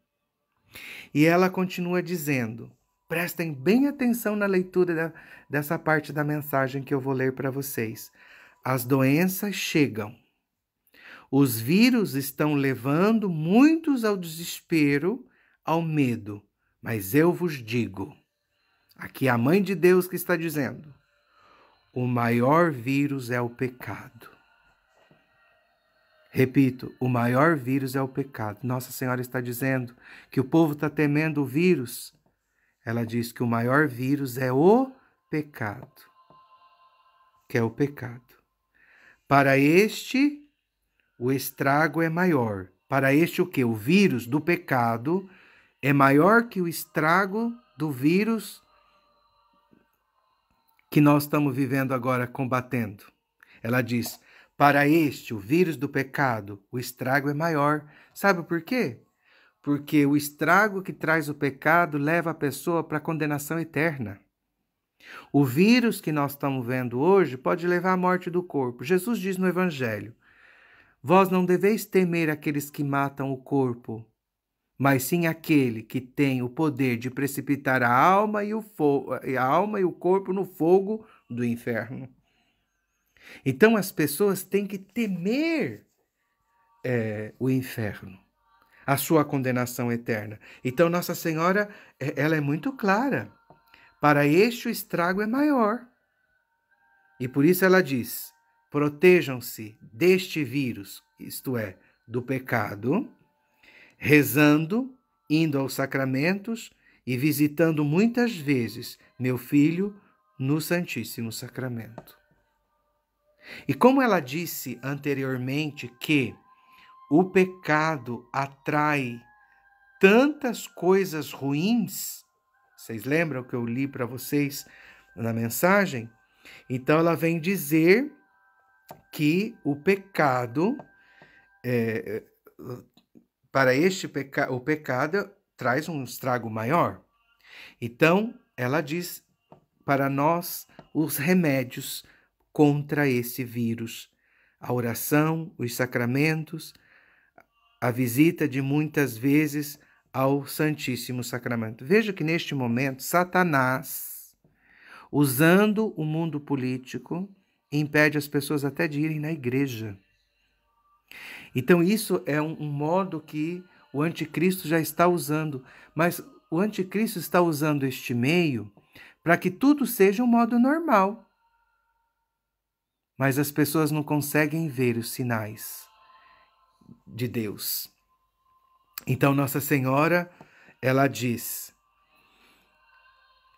E ela continua dizendo, prestem bem atenção na leitura dessa parte da mensagem que eu vou ler para vocês. As doenças chegam. Os vírus estão levando muitos ao desespero, ao medo. Mas eu vos digo, aqui é a Mãe de Deus que está dizendo, o maior vírus é o pecado. Repito, o maior vírus é o pecado. Nossa Senhora está dizendo que o povo está temendo o vírus. Ela diz que o maior vírus é o pecado. Que é o pecado. Para este, o estrago é maior. Para este o quê? O vírus do pecado é maior que o estrago do vírus que nós estamos vivendo agora, combatendo. Ela diz, para este, o vírus do pecado, o estrago é maior. Sabe por quê? Porque o estrago que traz o pecado leva a pessoa para a condenação eterna. O vírus que nós estamos vendo hoje pode levar à morte do corpo. Jesus diz no Evangelho, vós não deveis temer aqueles que matam o corpo, mas sim aquele que tem o poder de precipitar a alma e o corpo no fogo do inferno. Então as pessoas têm que temer o inferno, a sua condenação eterna. Então Nossa Senhora, ela é muito clara. Para este o estrago é maior. E por isso ela diz, protejam-se deste vírus, isto é, do pecado, rezando, indo aos sacramentos e visitando muitas vezes meu filho no Santíssimo Sacramento. E como ela disse anteriormente que o pecado atrai tantas coisas ruins, vocês lembram que eu li para vocês na mensagem? Então ela vem dizer que o pecado, o pecado traz um estrago maior. Então ela diz para nós os remédios contra esse vírus: a oração, os sacramentos, a visita de muitas vezes ao Santíssimo Sacramento. Veja que neste momento Satanás, usando o mundo político, impede as pessoas até de irem na igreja. Então isso é um modo que o anticristo já está usando, mas o anticristo está usando este meio para que tudo seja um modo normal. Mas as pessoas não conseguem ver os sinais de Deus. Então Nossa Senhora, ela diz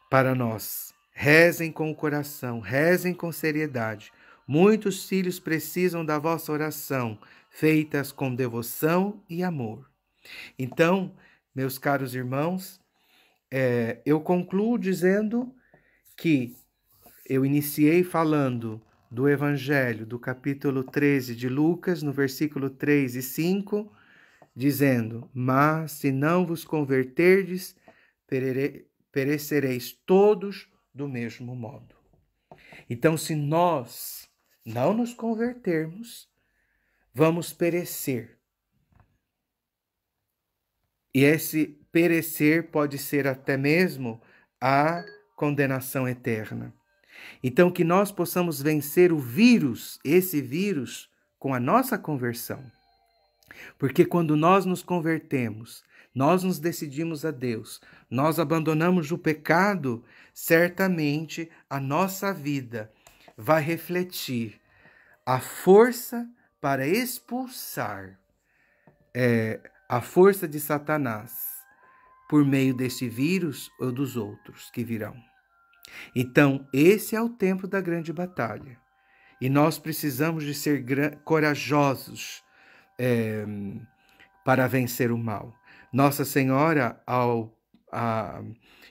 para nós, rezem com o coração, rezem com seriedade. Muitos filhos precisam da vossa oração, feitas com devoção e amor. Então, meus caros irmãos, eu concluo dizendo que eu iniciei falando do Evangelho, do capítulo 13 de Lucas, no versículo 3 e 5, dizendo, mas se não vos converterdes, perecereis todos do mesmo modo. Então, se nós não nos convertermos, vamos perecer. E esse perecer pode ser até mesmo a condenação eterna. Então, que nós possamos vencer o vírus, esse vírus, com a nossa conversão. Porque quando nós nos convertemos, nós nos decidimos a Deus, nós abandonamos o pecado, certamente a nossa vida vai refletir a força para expulsar a força de Satanás, por meio desse vírus ou dos outros que virão. Então, esse é o tempo da grande batalha. E nós precisamos de ser corajosos para vencer o mal. Nossa Senhora,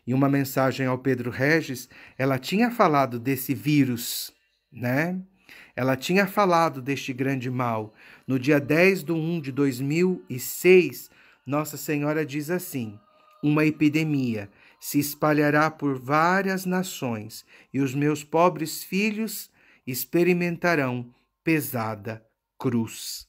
em uma mensagem ao Pedro Regis, ela tinha falado desse vírus, né? Ela tinha falado deste grande mal. No dia 10/1/2006, Nossa Senhora diz assim: uma epidemia se espalhará por várias nações e os meus pobres filhos experimentarão pesada cruz.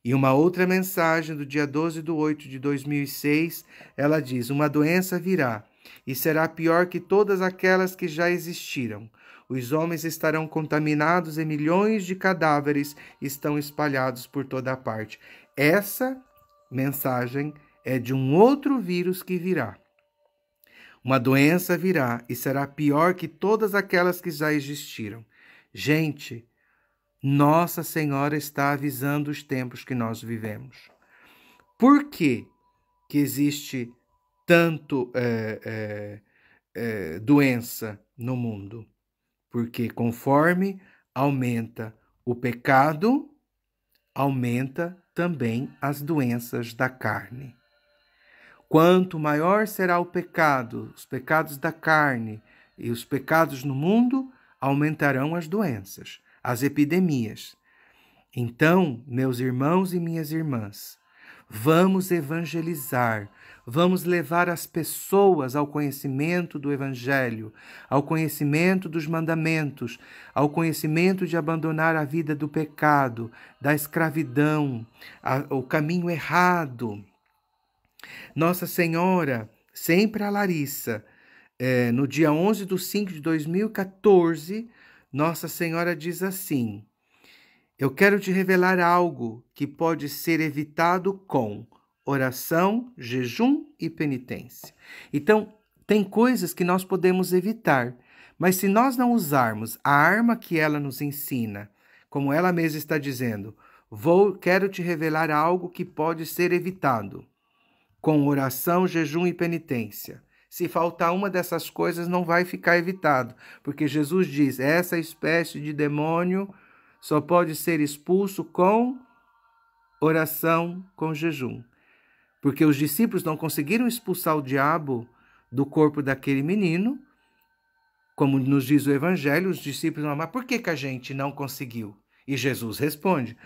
E uma outra mensagem do dia 12/8/2006, ela diz: uma doença virá e será pior que todas aquelas que já existiram. Os homens estarão contaminados e milhões de cadáveres estão espalhados por toda a parte. Essa mensagem é de um outro vírus que virá. Uma doença virá e será pior que todas aquelas que já existiram. Gente, Nossa Senhora está avisando os tempos que nós vivemos. Por que existe tanto doença no mundo? Porque conforme aumenta o pecado, aumenta também as doenças da carne. Quanto maior será o pecado, os pecados da carne e os pecados no mundo, aumentarão as doenças, as epidemias. Então, meus irmãos e minhas irmãs, vamos evangelizar, vamos levar as pessoas ao conhecimento do Evangelho, ao conhecimento dos mandamentos, ao conhecimento de abandonar a vida do pecado, da escravidão, o caminho errado. Nossa Senhora, sempre a Larissa, no dia 11/5/2014, Nossa Senhora diz assim: eu quero te revelar algo que pode ser evitado com oração, jejum e penitência. Então, tem coisas que nós podemos evitar, mas se nós não usarmos a arma que ela nos ensina, como ela mesma está dizendo, quero te revelar algo que pode ser evitado com oração, jejum e penitência. Se faltar uma dessas coisas, não vai ficar evitado, porque Jesus diz, essa espécie de demônio só pode ser expulso com oração, com jejum. Porque os discípulos não conseguiram expulsar o diabo do corpo daquele menino, como nos diz o Evangelho, os discípulos não, mas por que a gente não conseguiu? E Jesus responde,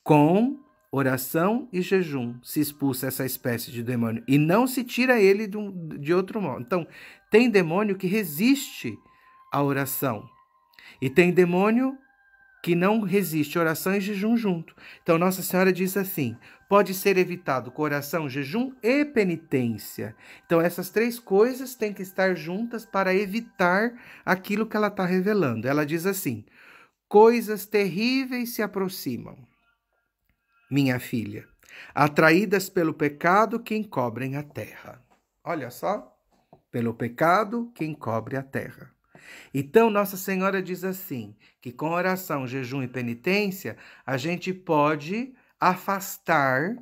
com oração e jejum se expulsa essa espécie de demônio e não se tira ele de outro modo. Então, tem demônio que resiste à oração e tem demônio que não resiste oração e jejum junto. Então, Nossa Senhora diz assim, pode ser evitado com oração, jejum e penitência. Então, essas três coisas têm que estar juntas para evitar aquilo que ela está revelando. Ela diz assim, coisas terríveis se aproximam, minha filha, atraídas pelo pecado que encobrem a terra. Olha só, pelo pecado que encobre a terra. Então, Nossa Senhora diz assim, que com oração, jejum e penitência, a gente pode afastar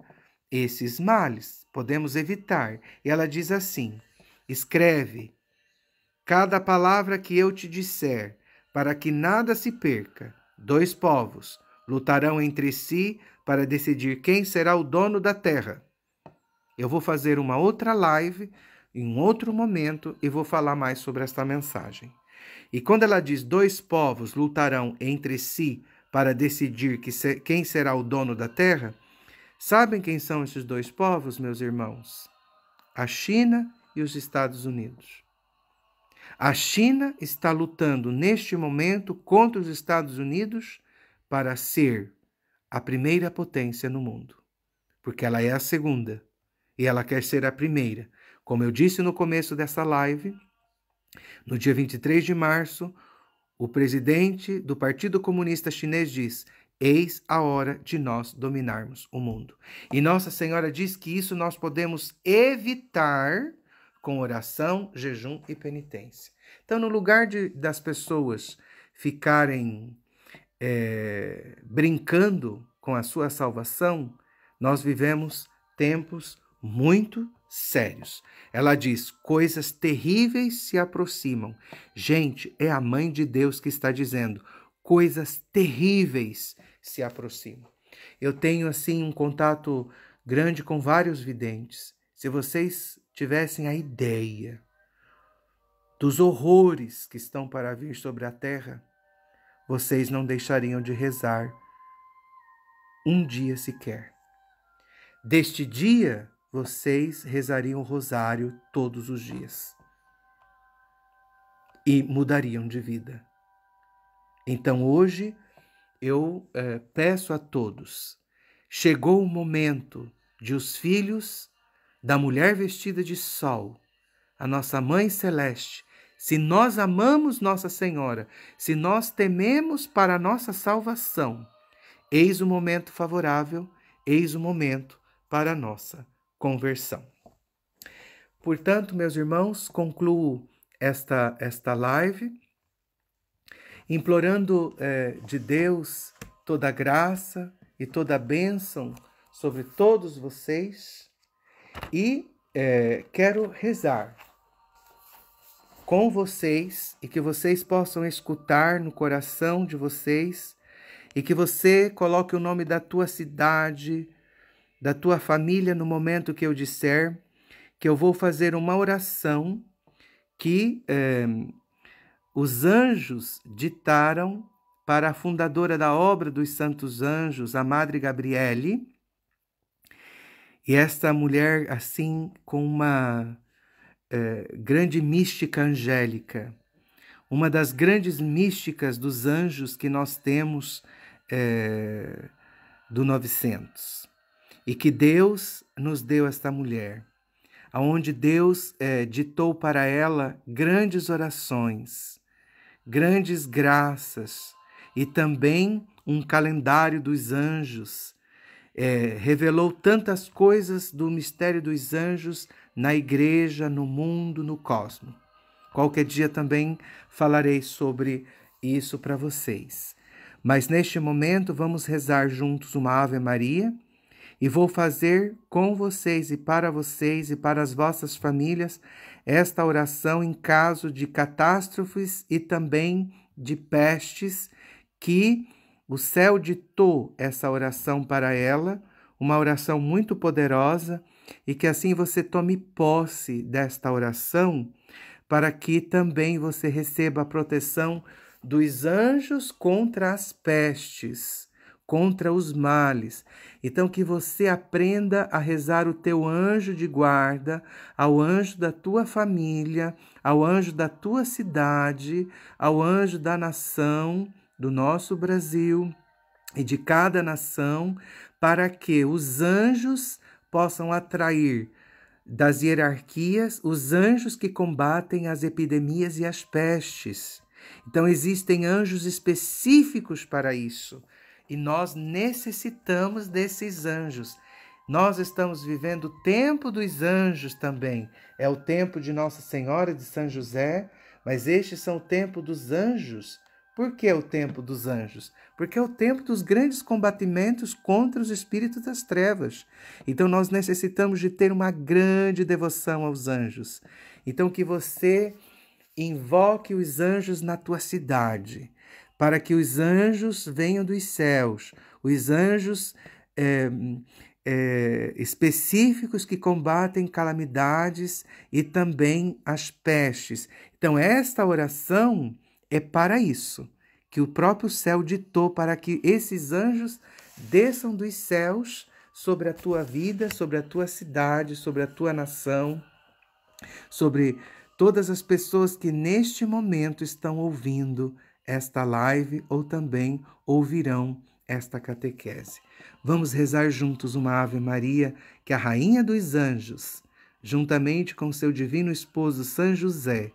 esses males, podemos evitar. E ela diz assim, escreve, cada palavra que eu te disser, para que nada se perca, 2 povos lutarão entre si para decidir quem será o dono da terra. Eu vou fazer uma outra live em um outro momento e vou falar mais sobre esta mensagem. E quando ela diz 2 povos lutarão entre si para decidir quem será o dono da terra, sabem quem são esses 2 povos, meus irmãos? A China e os Estados Unidos. A China está lutando neste momento contra os Estados Unidos para ser a primeira potência no mundo, porque ela é a segunda e ela quer ser a primeira. Como eu disse no começo dessa live, no dia 23 de março, o presidente do Partido Comunista Chinês diz, eis a hora de nós dominarmos o mundo. E Nossa Senhora diz que isso nós podemos evitar com oração, jejum e penitência. Então, no lugar das pessoas ficarem brincando com a sua salvação, nós vivemos tempos muito sérios. Ela diz: coisas terríveis se aproximam. Gente, é a Mãe de Deus que está dizendo: coisas terríveis se aproximam. Eu tenho, assim, um contato grande com vários videntes. Se vocês tivessem a ideia dos horrores que estão para vir sobre a terra, vocês não deixariam de rezar um dia sequer. Deste dia, vocês rezariam o rosário todos os dias e mudariam de vida. Então hoje eu peço a todos, chegou o momento de os filhos da mulher vestida de sol, a nossa Mãe Celeste, se nós amamos Nossa Senhora, se nós tememos para a nossa salvação, eis o momento favorável, eis o momento para a nossa conversão. Portanto, meus irmãos, concluo esta live, implorando de Deus toda a graça e toda a bênção sobre todos vocês e quero rezar com vocês e que vocês possam escutar no coração de vocês e que você coloque o nome da tua cidade, da tua família no momento que eu disser, que eu vou fazer uma oração que os anjos ditaram para a fundadora da obra dos Santos Anjos, a Madre Gabriele. E esta mulher, assim, com uma grande mística angélica, uma das grandes místicas dos anjos que nós temos do 900. E que Deus nos deu esta mulher, aonde Deus ditou para ela grandes orações, grandes graças e também um calendário dos anjos. Revelou tantas coisas do mistério dos anjos na igreja, no mundo, no cosmos. Qualquer dia também falarei sobre isso para vocês. Mas neste momento vamos rezar juntos uma Ave Maria e vou fazer com vocês e para as vossas famílias esta oração em caso de catástrofes e também de pestes, que o céu ditou essa oração para ela, uma oração muito poderosa, e que assim você tome posse desta oração, para que também você receba a proteção dos anjos contra as pestes, contra os males. Então que você aprenda a rezar o teu anjo de guarda, ao anjo da tua família, ao anjo da tua cidade, ao anjo da nação, do nosso Brasil e de cada nação, para que os anjos possam atrair das hierarquias os anjos que combatem as epidemias e as pestes. Então existem anjos específicos para isso e nós necessitamos desses anjos. Nós estamos vivendo o tempo dos anjos também. É o tempo de Nossa Senhora de São José, mas estes são o tempo dos anjos. Por que o tempo dos anjos? Porque é o tempo dos grandes combatimentos contra os espíritos das trevas. Então nós necessitamos de ter uma grande devoção aos anjos. Então que você invoque os anjos na tua cidade, para que os anjos venham dos céus, os anjos específicos que combatem calamidades e também as pestes. Então esta oração é para isso, que o próprio céu ditou para que esses anjos desçam dos céus sobre a tua vida, sobre a tua cidade, sobre a tua nação, sobre todas as pessoas que neste momento estão ouvindo esta live ou também ouvirão esta catequese. Vamos rezar juntos uma Ave Maria, que a Rainha dos Anjos, juntamente com seu divino esposo São José,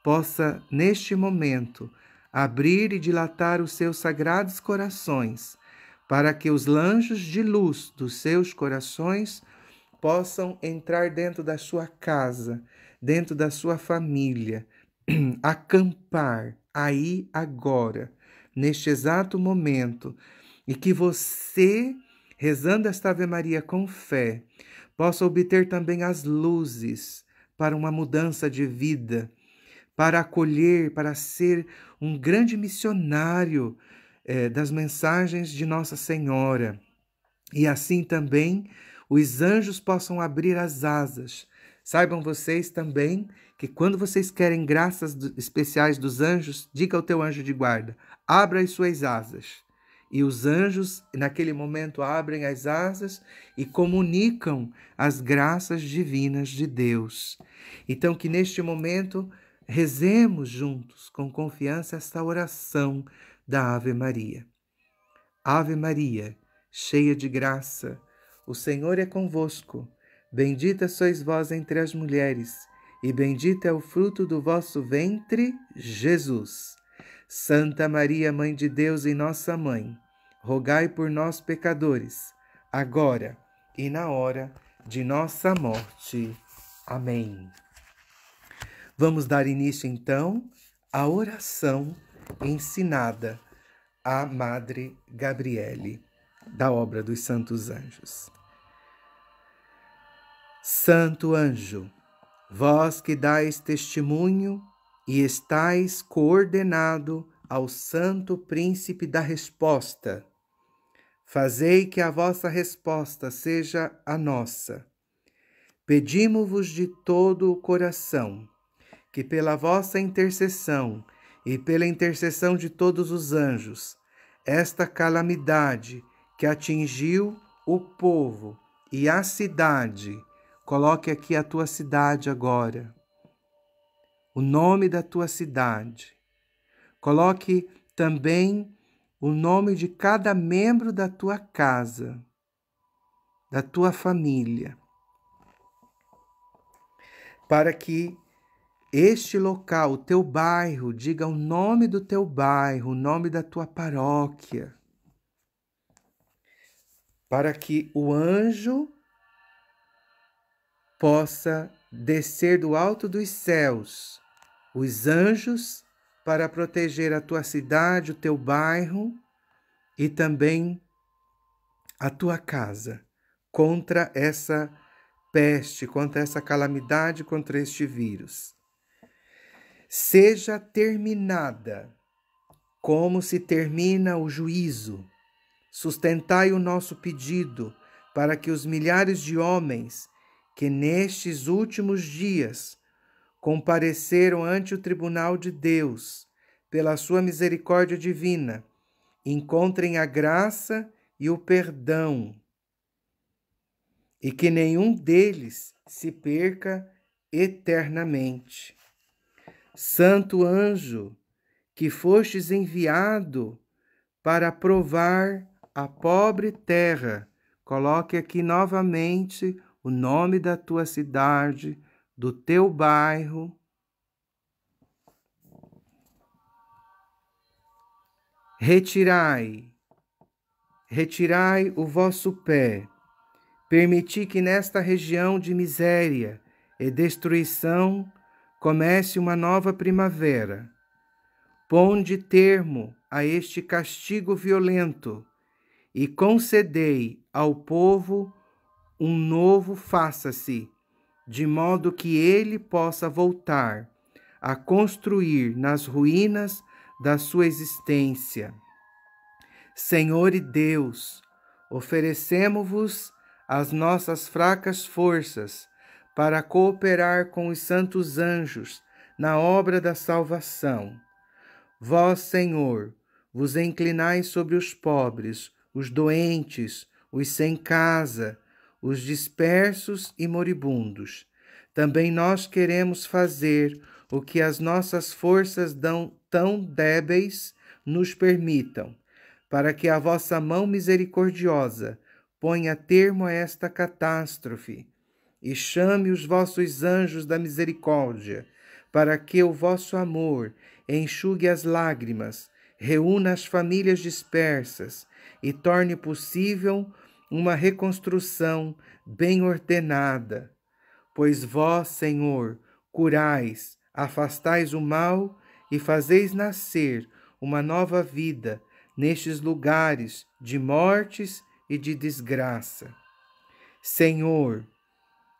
possa, neste momento, abrir e dilatar os seus sagrados corações, para que os lanjos de luz dos seus corações possam entrar dentro da sua casa, dentro da sua família, acampar aí agora, neste exato momento, e que você, rezando esta Ave Maria com fé, possa obter também as luzes para uma mudança de vida, para acolher, para ser um grande missionário das mensagens de Nossa Senhora. E assim também os anjos possam abrir as asas. Saibam vocês também que quando vocês querem graças especiais dos anjos, diga ao teu anjo de guarda, abra as suas asas. E os anjos, naquele momento, abrem as asas e comunicam as graças divinas de Deus. Então, que neste momento rezemos juntos, com confiança, esta oração da Ave Maria. Ave Maria, cheia de graça, o Senhor é convosco. Bendita sois vós entre as mulheres, e bendito é o fruto do vosso ventre, Jesus. Santa Maria, Mãe de Deus e nossa Mãe, rogai por nós, pecadores, agora e na hora de nossa morte. Amém. Vamos dar início, então, à oração ensinada à Madre Gabriele, da obra dos Santos Anjos. Santo anjo, vós que dais testemunho e estais coordenado ao Santo Príncipe da resposta, fazei que a vossa resposta seja a nossa. Pedimo-vos de todo o coração, que pela vossa intercessão e pela intercessão de todos os anjos, esta calamidade que atingiu o povo e a cidade, coloque aqui a tua cidade agora, o nome da tua cidade, coloque também o nome de cada membro da tua casa, da tua família, para que este local, o teu bairro, diga o nome do teu bairro, o nome da tua paróquia, para que o anjo possa descer do alto dos céus, os anjos para proteger a tua cidade, o teu bairro e também a tua casa contra essa peste, contra essa calamidade, contra este vírus. Seja terminada, como se termina o juízo. Sustentai o nosso pedido para que os milhares de homens que nestes últimos dias compareceram ante o tribunal de Deus, pela sua misericórdia divina, encontrem a graça e o perdão, e que nenhum deles se perca eternamente. Santo anjo, que fostes enviado para provar a pobre terra, coloque aqui novamente o nome da tua cidade, do teu bairro. Retirai o vosso pé, permiti que nesta região de miséria e destruição comece uma nova primavera. Ponde termo a este castigo violento e concedei ao povo um novo faça-se, de modo que ele possa voltar a construir nas ruínas da sua existência. Senhor e Deus, oferecemo-vos as nossas fracas forças para cooperar com os santos anjos na obra da salvação. Vós, Senhor, vos inclinais sobre os pobres, os doentes, os sem casa, os dispersos e moribundos. Também nós queremos fazer o que as nossas forças tão débeis nos permitam, para que a vossa mão misericordiosa ponha termo a esta catástrofe e chame os vossos anjos da misericórdia, para que o vosso amor enxugue as lágrimas, reúna as famílias dispersas e torne possível uma reconstrução bem ordenada. Pois vós, Senhor, curais, afastais o mal e fazeis nascer uma nova vida nestes lugares de mortes e de desgraça. Senhor,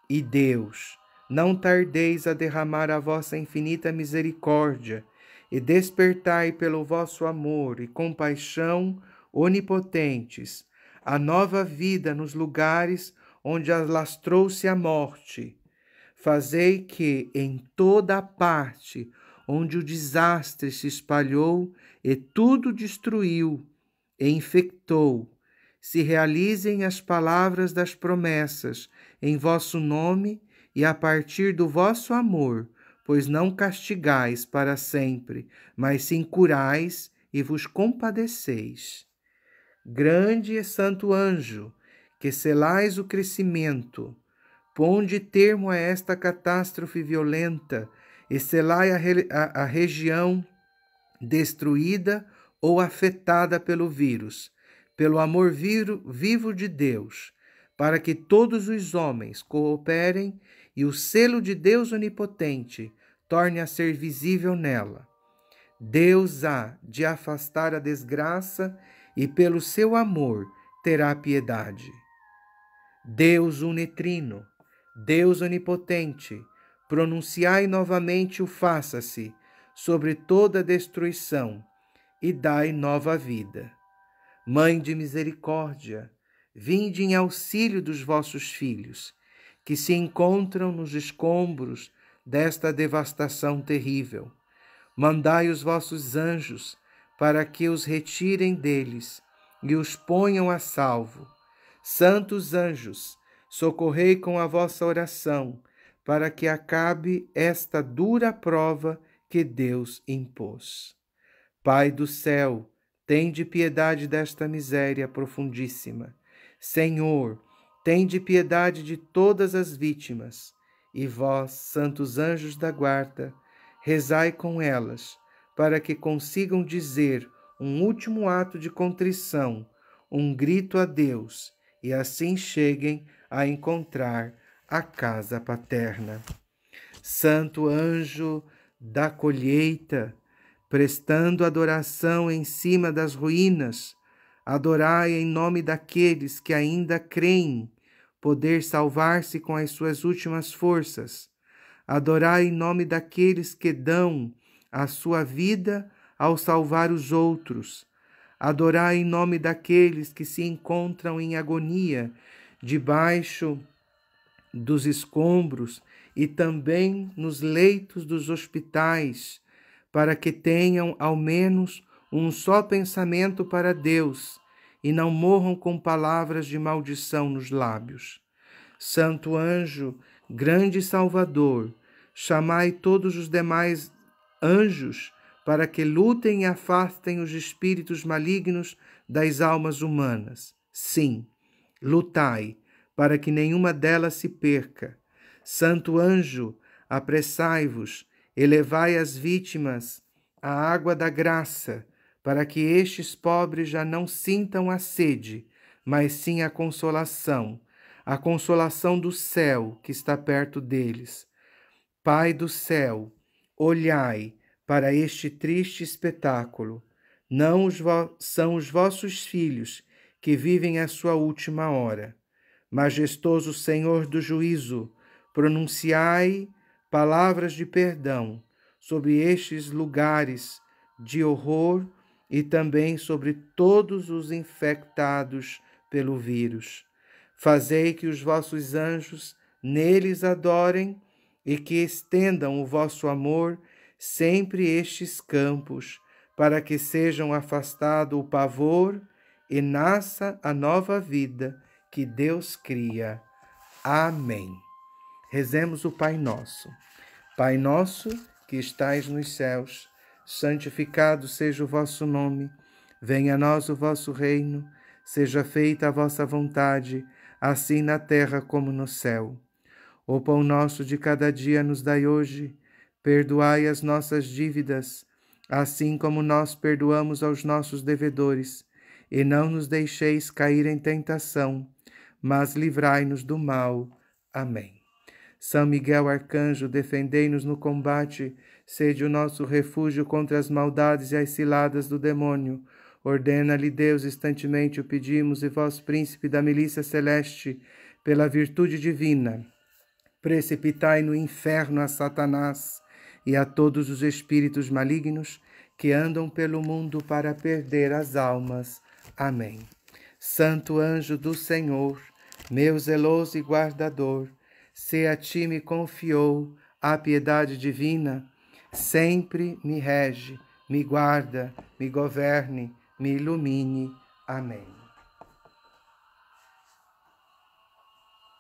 E Deus, não tardeis a derramar a vossa infinita misericórdia, e despertai pelo vosso amor e compaixão onipotentes a nova vida nos lugares onde alastrou-se a morte. Fazei que em toda a parte onde o desastre se espalhou e tudo destruiu e infectou, se realizem as palavras das promessas em vosso nome e a partir do vosso amor, pois não castigais para sempre, mas sim curais e vos compadeceis. Grande e santo anjo, que selais o crescimento, ponde termo a esta catástrofe violenta e selai a região destruída ou afetada pelo vírus, pelo amor vivo de Deus, para que todos os homens cooperem e o selo de Deus onipotente torne a ser visível nela. Deus há de afastar a desgraça e pelo seu amor terá piedade. Deus unetrino, Deus onipotente, pronunciai novamente o faça-se sobre toda destruição e dai nova vida. Mãe de misericórdia, vinde em auxílio dos vossos filhos, que se encontram nos escombros desta devastação terrível. Mandai os vossos anjos para que os retirem deles e os ponham a salvo. Santos anjos, socorrei com a vossa oração, para que acabe esta dura prova que Deus impôs. Pai do céu, tende piedade desta miséria profundíssima. Senhor, tende piedade de todas as vítimas. E vós, santos anjos da guarda, rezai com elas, para que consigam dizer um último ato de contrição, um grito a Deus, e assim cheguem a encontrar a casa paterna. Santo anjo da colheita, prestando adoração em cima das ruínas, adorai em nome daqueles que ainda creem poder salvar-se com as suas últimas forças. Adorai em nome daqueles que dão a sua vida ao salvar os outros. Adorai em nome daqueles que se encontram em agonia debaixo dos escombros e também nos leitos dos hospitais, para que tenham ao menos um só pensamento para Deus e não morram com palavras de maldição nos lábios. Santo anjo, grande Salvador, chamai todos os demais anjos para que lutem e afastem os espíritos malignos das almas humanas. Sim, lutai, para que nenhuma delas se perca. Santo anjo, apressai-vos, elevai as vítimas à água da graça, para que estes pobres já não sintam a sede, mas sim a consolação do céu que está perto deles. Pai do céu, olhai para este triste espetáculo. Não são os vossos filhos que vivem a sua última hora. Majestoso Senhor do juízo, pronunciai palavras de perdão sobre estes lugares de horror e também sobre todos os infectados pelo vírus. Fazei que os vossos anjos neles adorem e que estendam o vosso amor sempre estes campos, para que sejam afastado o pavor e nasça a nova vida que Deus cria. Amém. Rezemos o Pai Nosso. Pai nosso, que estais nos céus, santificado seja o vosso nome. Venha a nós o vosso reino. Seja feita a vossa vontade, assim na terra como no céu. O pão nosso de cada dia nos dai hoje. Perdoai as nossas dívidas, assim como nós perdoamos aos nossos devedores. E não nos deixeis cair em tentação, mas livrai-nos do mal. Amém. São Miguel Arcanjo, defendei-nos no combate, sede o nosso refúgio contra as maldades e as ciladas do demônio. Ordena-lhe Deus, instantemente o pedimos, e vós, príncipe da milícia celeste, pela virtude divina, precipitai no inferno a Satanás e a todos os espíritos malignos que andam pelo mundo para perder as almas. Amém. Santo anjo do Senhor, meu zeloso e guardador, se a ti me confiou a piedade divina, sempre me rege, me guarda, me governe, me ilumine. Amém.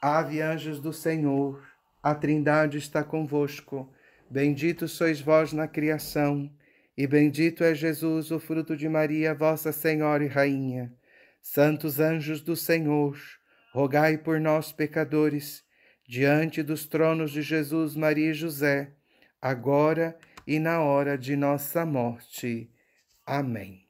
Ave, anjos do Senhor, a Trindade está convosco. Bendito sois vós na criação, e bendito é Jesus, o fruto de Maria, vossa Senhora e Rainha. Santos anjos do Senhor, rogai por nós, pecadores, diante dos tronos de Jesus, Maria e José, agora e na hora de nossa morte. Amém.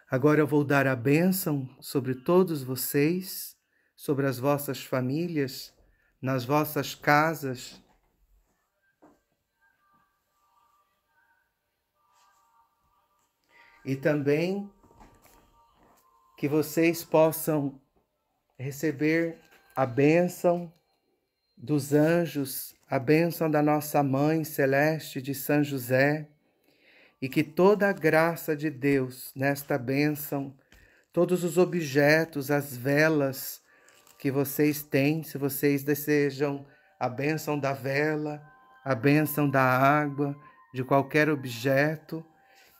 Agora eu vou dar a bênção sobre todos vocês, sobre as vossas famílias, nas vossas casas. E também que vocês possam receber a bênção dos anjos, a bênção da nossa Mãe Celeste de São José, e que toda a graça de Deus nesta bênção, todos os objetos, as velas que vocês têm, se vocês desejam a bênção da vela, a bênção da água, de qualquer objeto,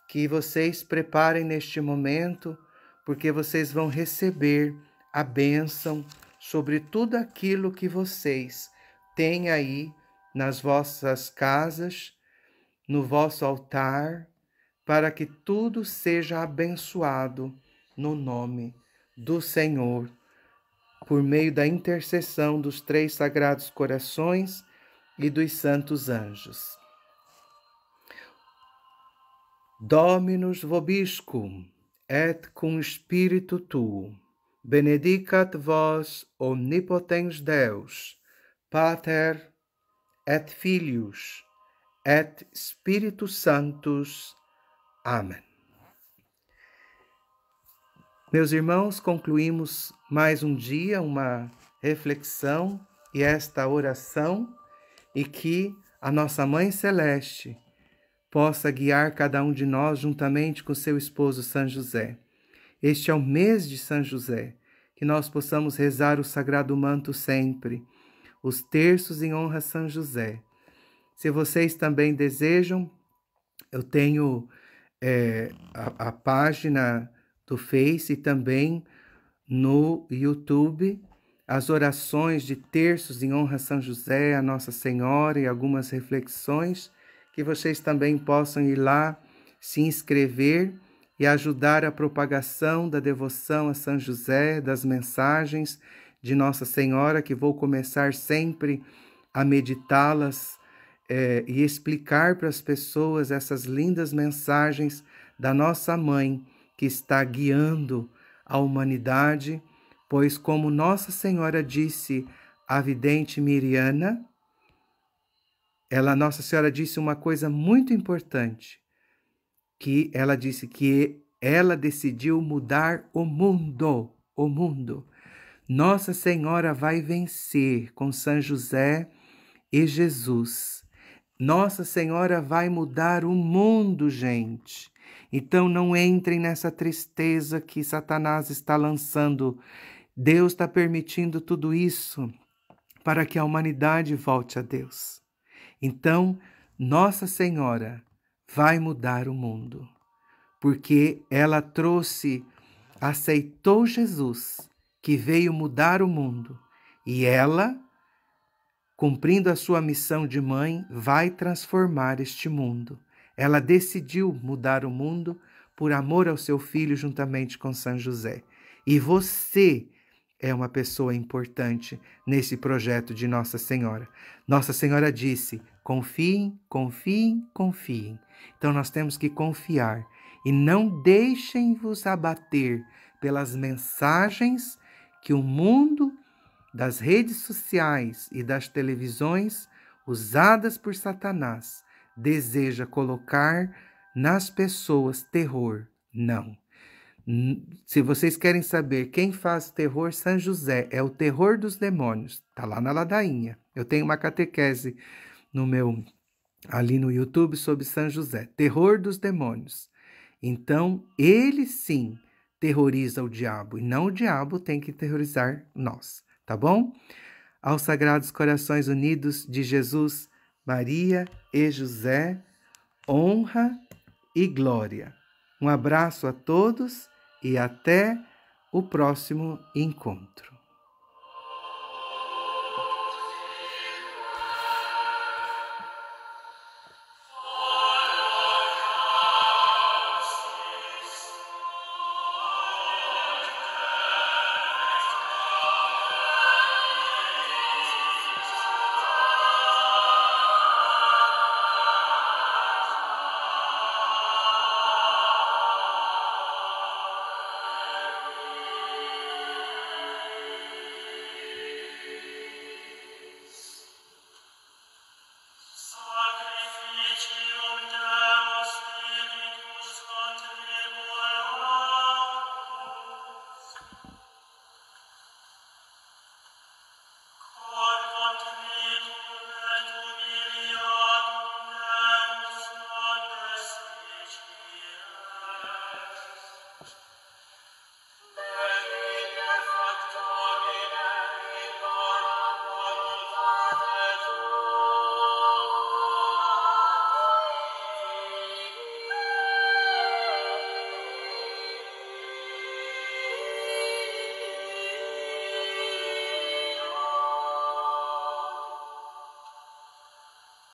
que vocês preparem neste momento, porque vocês vão receber a bênção sobre tudo aquilo que vocês têm aí nas vossas casas, no vosso altar, para que tudo seja abençoado no nome do Senhor, por meio da intercessão dos 3 Sagrados Corações e dos santos anjos. Dominus vobiscum, et cum spiritu tuo, benedicat vos omnipotens Deus, Pater et Filius et Spiritus Sanctus. Amém. Meus irmãos, concluímos mais um dia, uma reflexão e esta oração, e que a nossa Mãe Celeste possa guiar cada um de nós juntamente com seu esposo São José. Este é o mês de São José, que nós possamos rezar o Sagrado Manto sempre, os terços em honra a São José. Se vocês também desejam, eu tenho a página do Face e também no YouTube, as orações de terços em honra a São José, a Nossa Senhora e algumas reflexões, que vocês também possam ir lá, se inscrever e ajudar a propagação da devoção a São José, das mensagens de Nossa Senhora, que vou começar sempre a meditá-las e explicar para as pessoas essas lindas mensagens da nossa Mãe, que está guiando a humanidade, pois como Nossa Senhora disse à vidente Miriana, Nossa Senhora disse uma coisa muito importante, que ela disse que ela decidiu mudar o mundo, o mundo. Nossa Senhora vai vencer com São José e Jesus. Nossa Senhora vai mudar o mundo, gente. Então não entrem nessa tristeza que Satanás está lançando. Deus está permitindo tudo isso para que a humanidade volte a Deus. Então, Nossa Senhora vai mudar o mundo, porque ela aceitou Jesus, que veio mudar o mundo, e ela, cumprindo a sua missão de mãe, vai transformar este mundo. Ela decidiu mudar o mundo por amor ao seu filho juntamente com São José. E você é uma pessoa importante nesse projeto de Nossa Senhora. Nossa Senhora disse: confiem, confiem, confiem. Então nós temos que confiar e não deixem-vos abater pelas mensagens que o mundo das redes sociais e das televisões usadas por Satanás deseja colocar nas pessoas terror. Não. Se vocês querem saber quem faz terror, São José, é o terror dos demônios. Tá lá na ladainha. Eu tenho uma catequese ali no YouTube sobre São José, terror dos demônios. Então, ele sim terroriza o diabo, e não o diabo tem que terrorizar nós, tá bom? Aos Sagrados Corações Unidos de Jesus, Maria e José, honra e glória. Um abraço a todos e até o próximo encontro.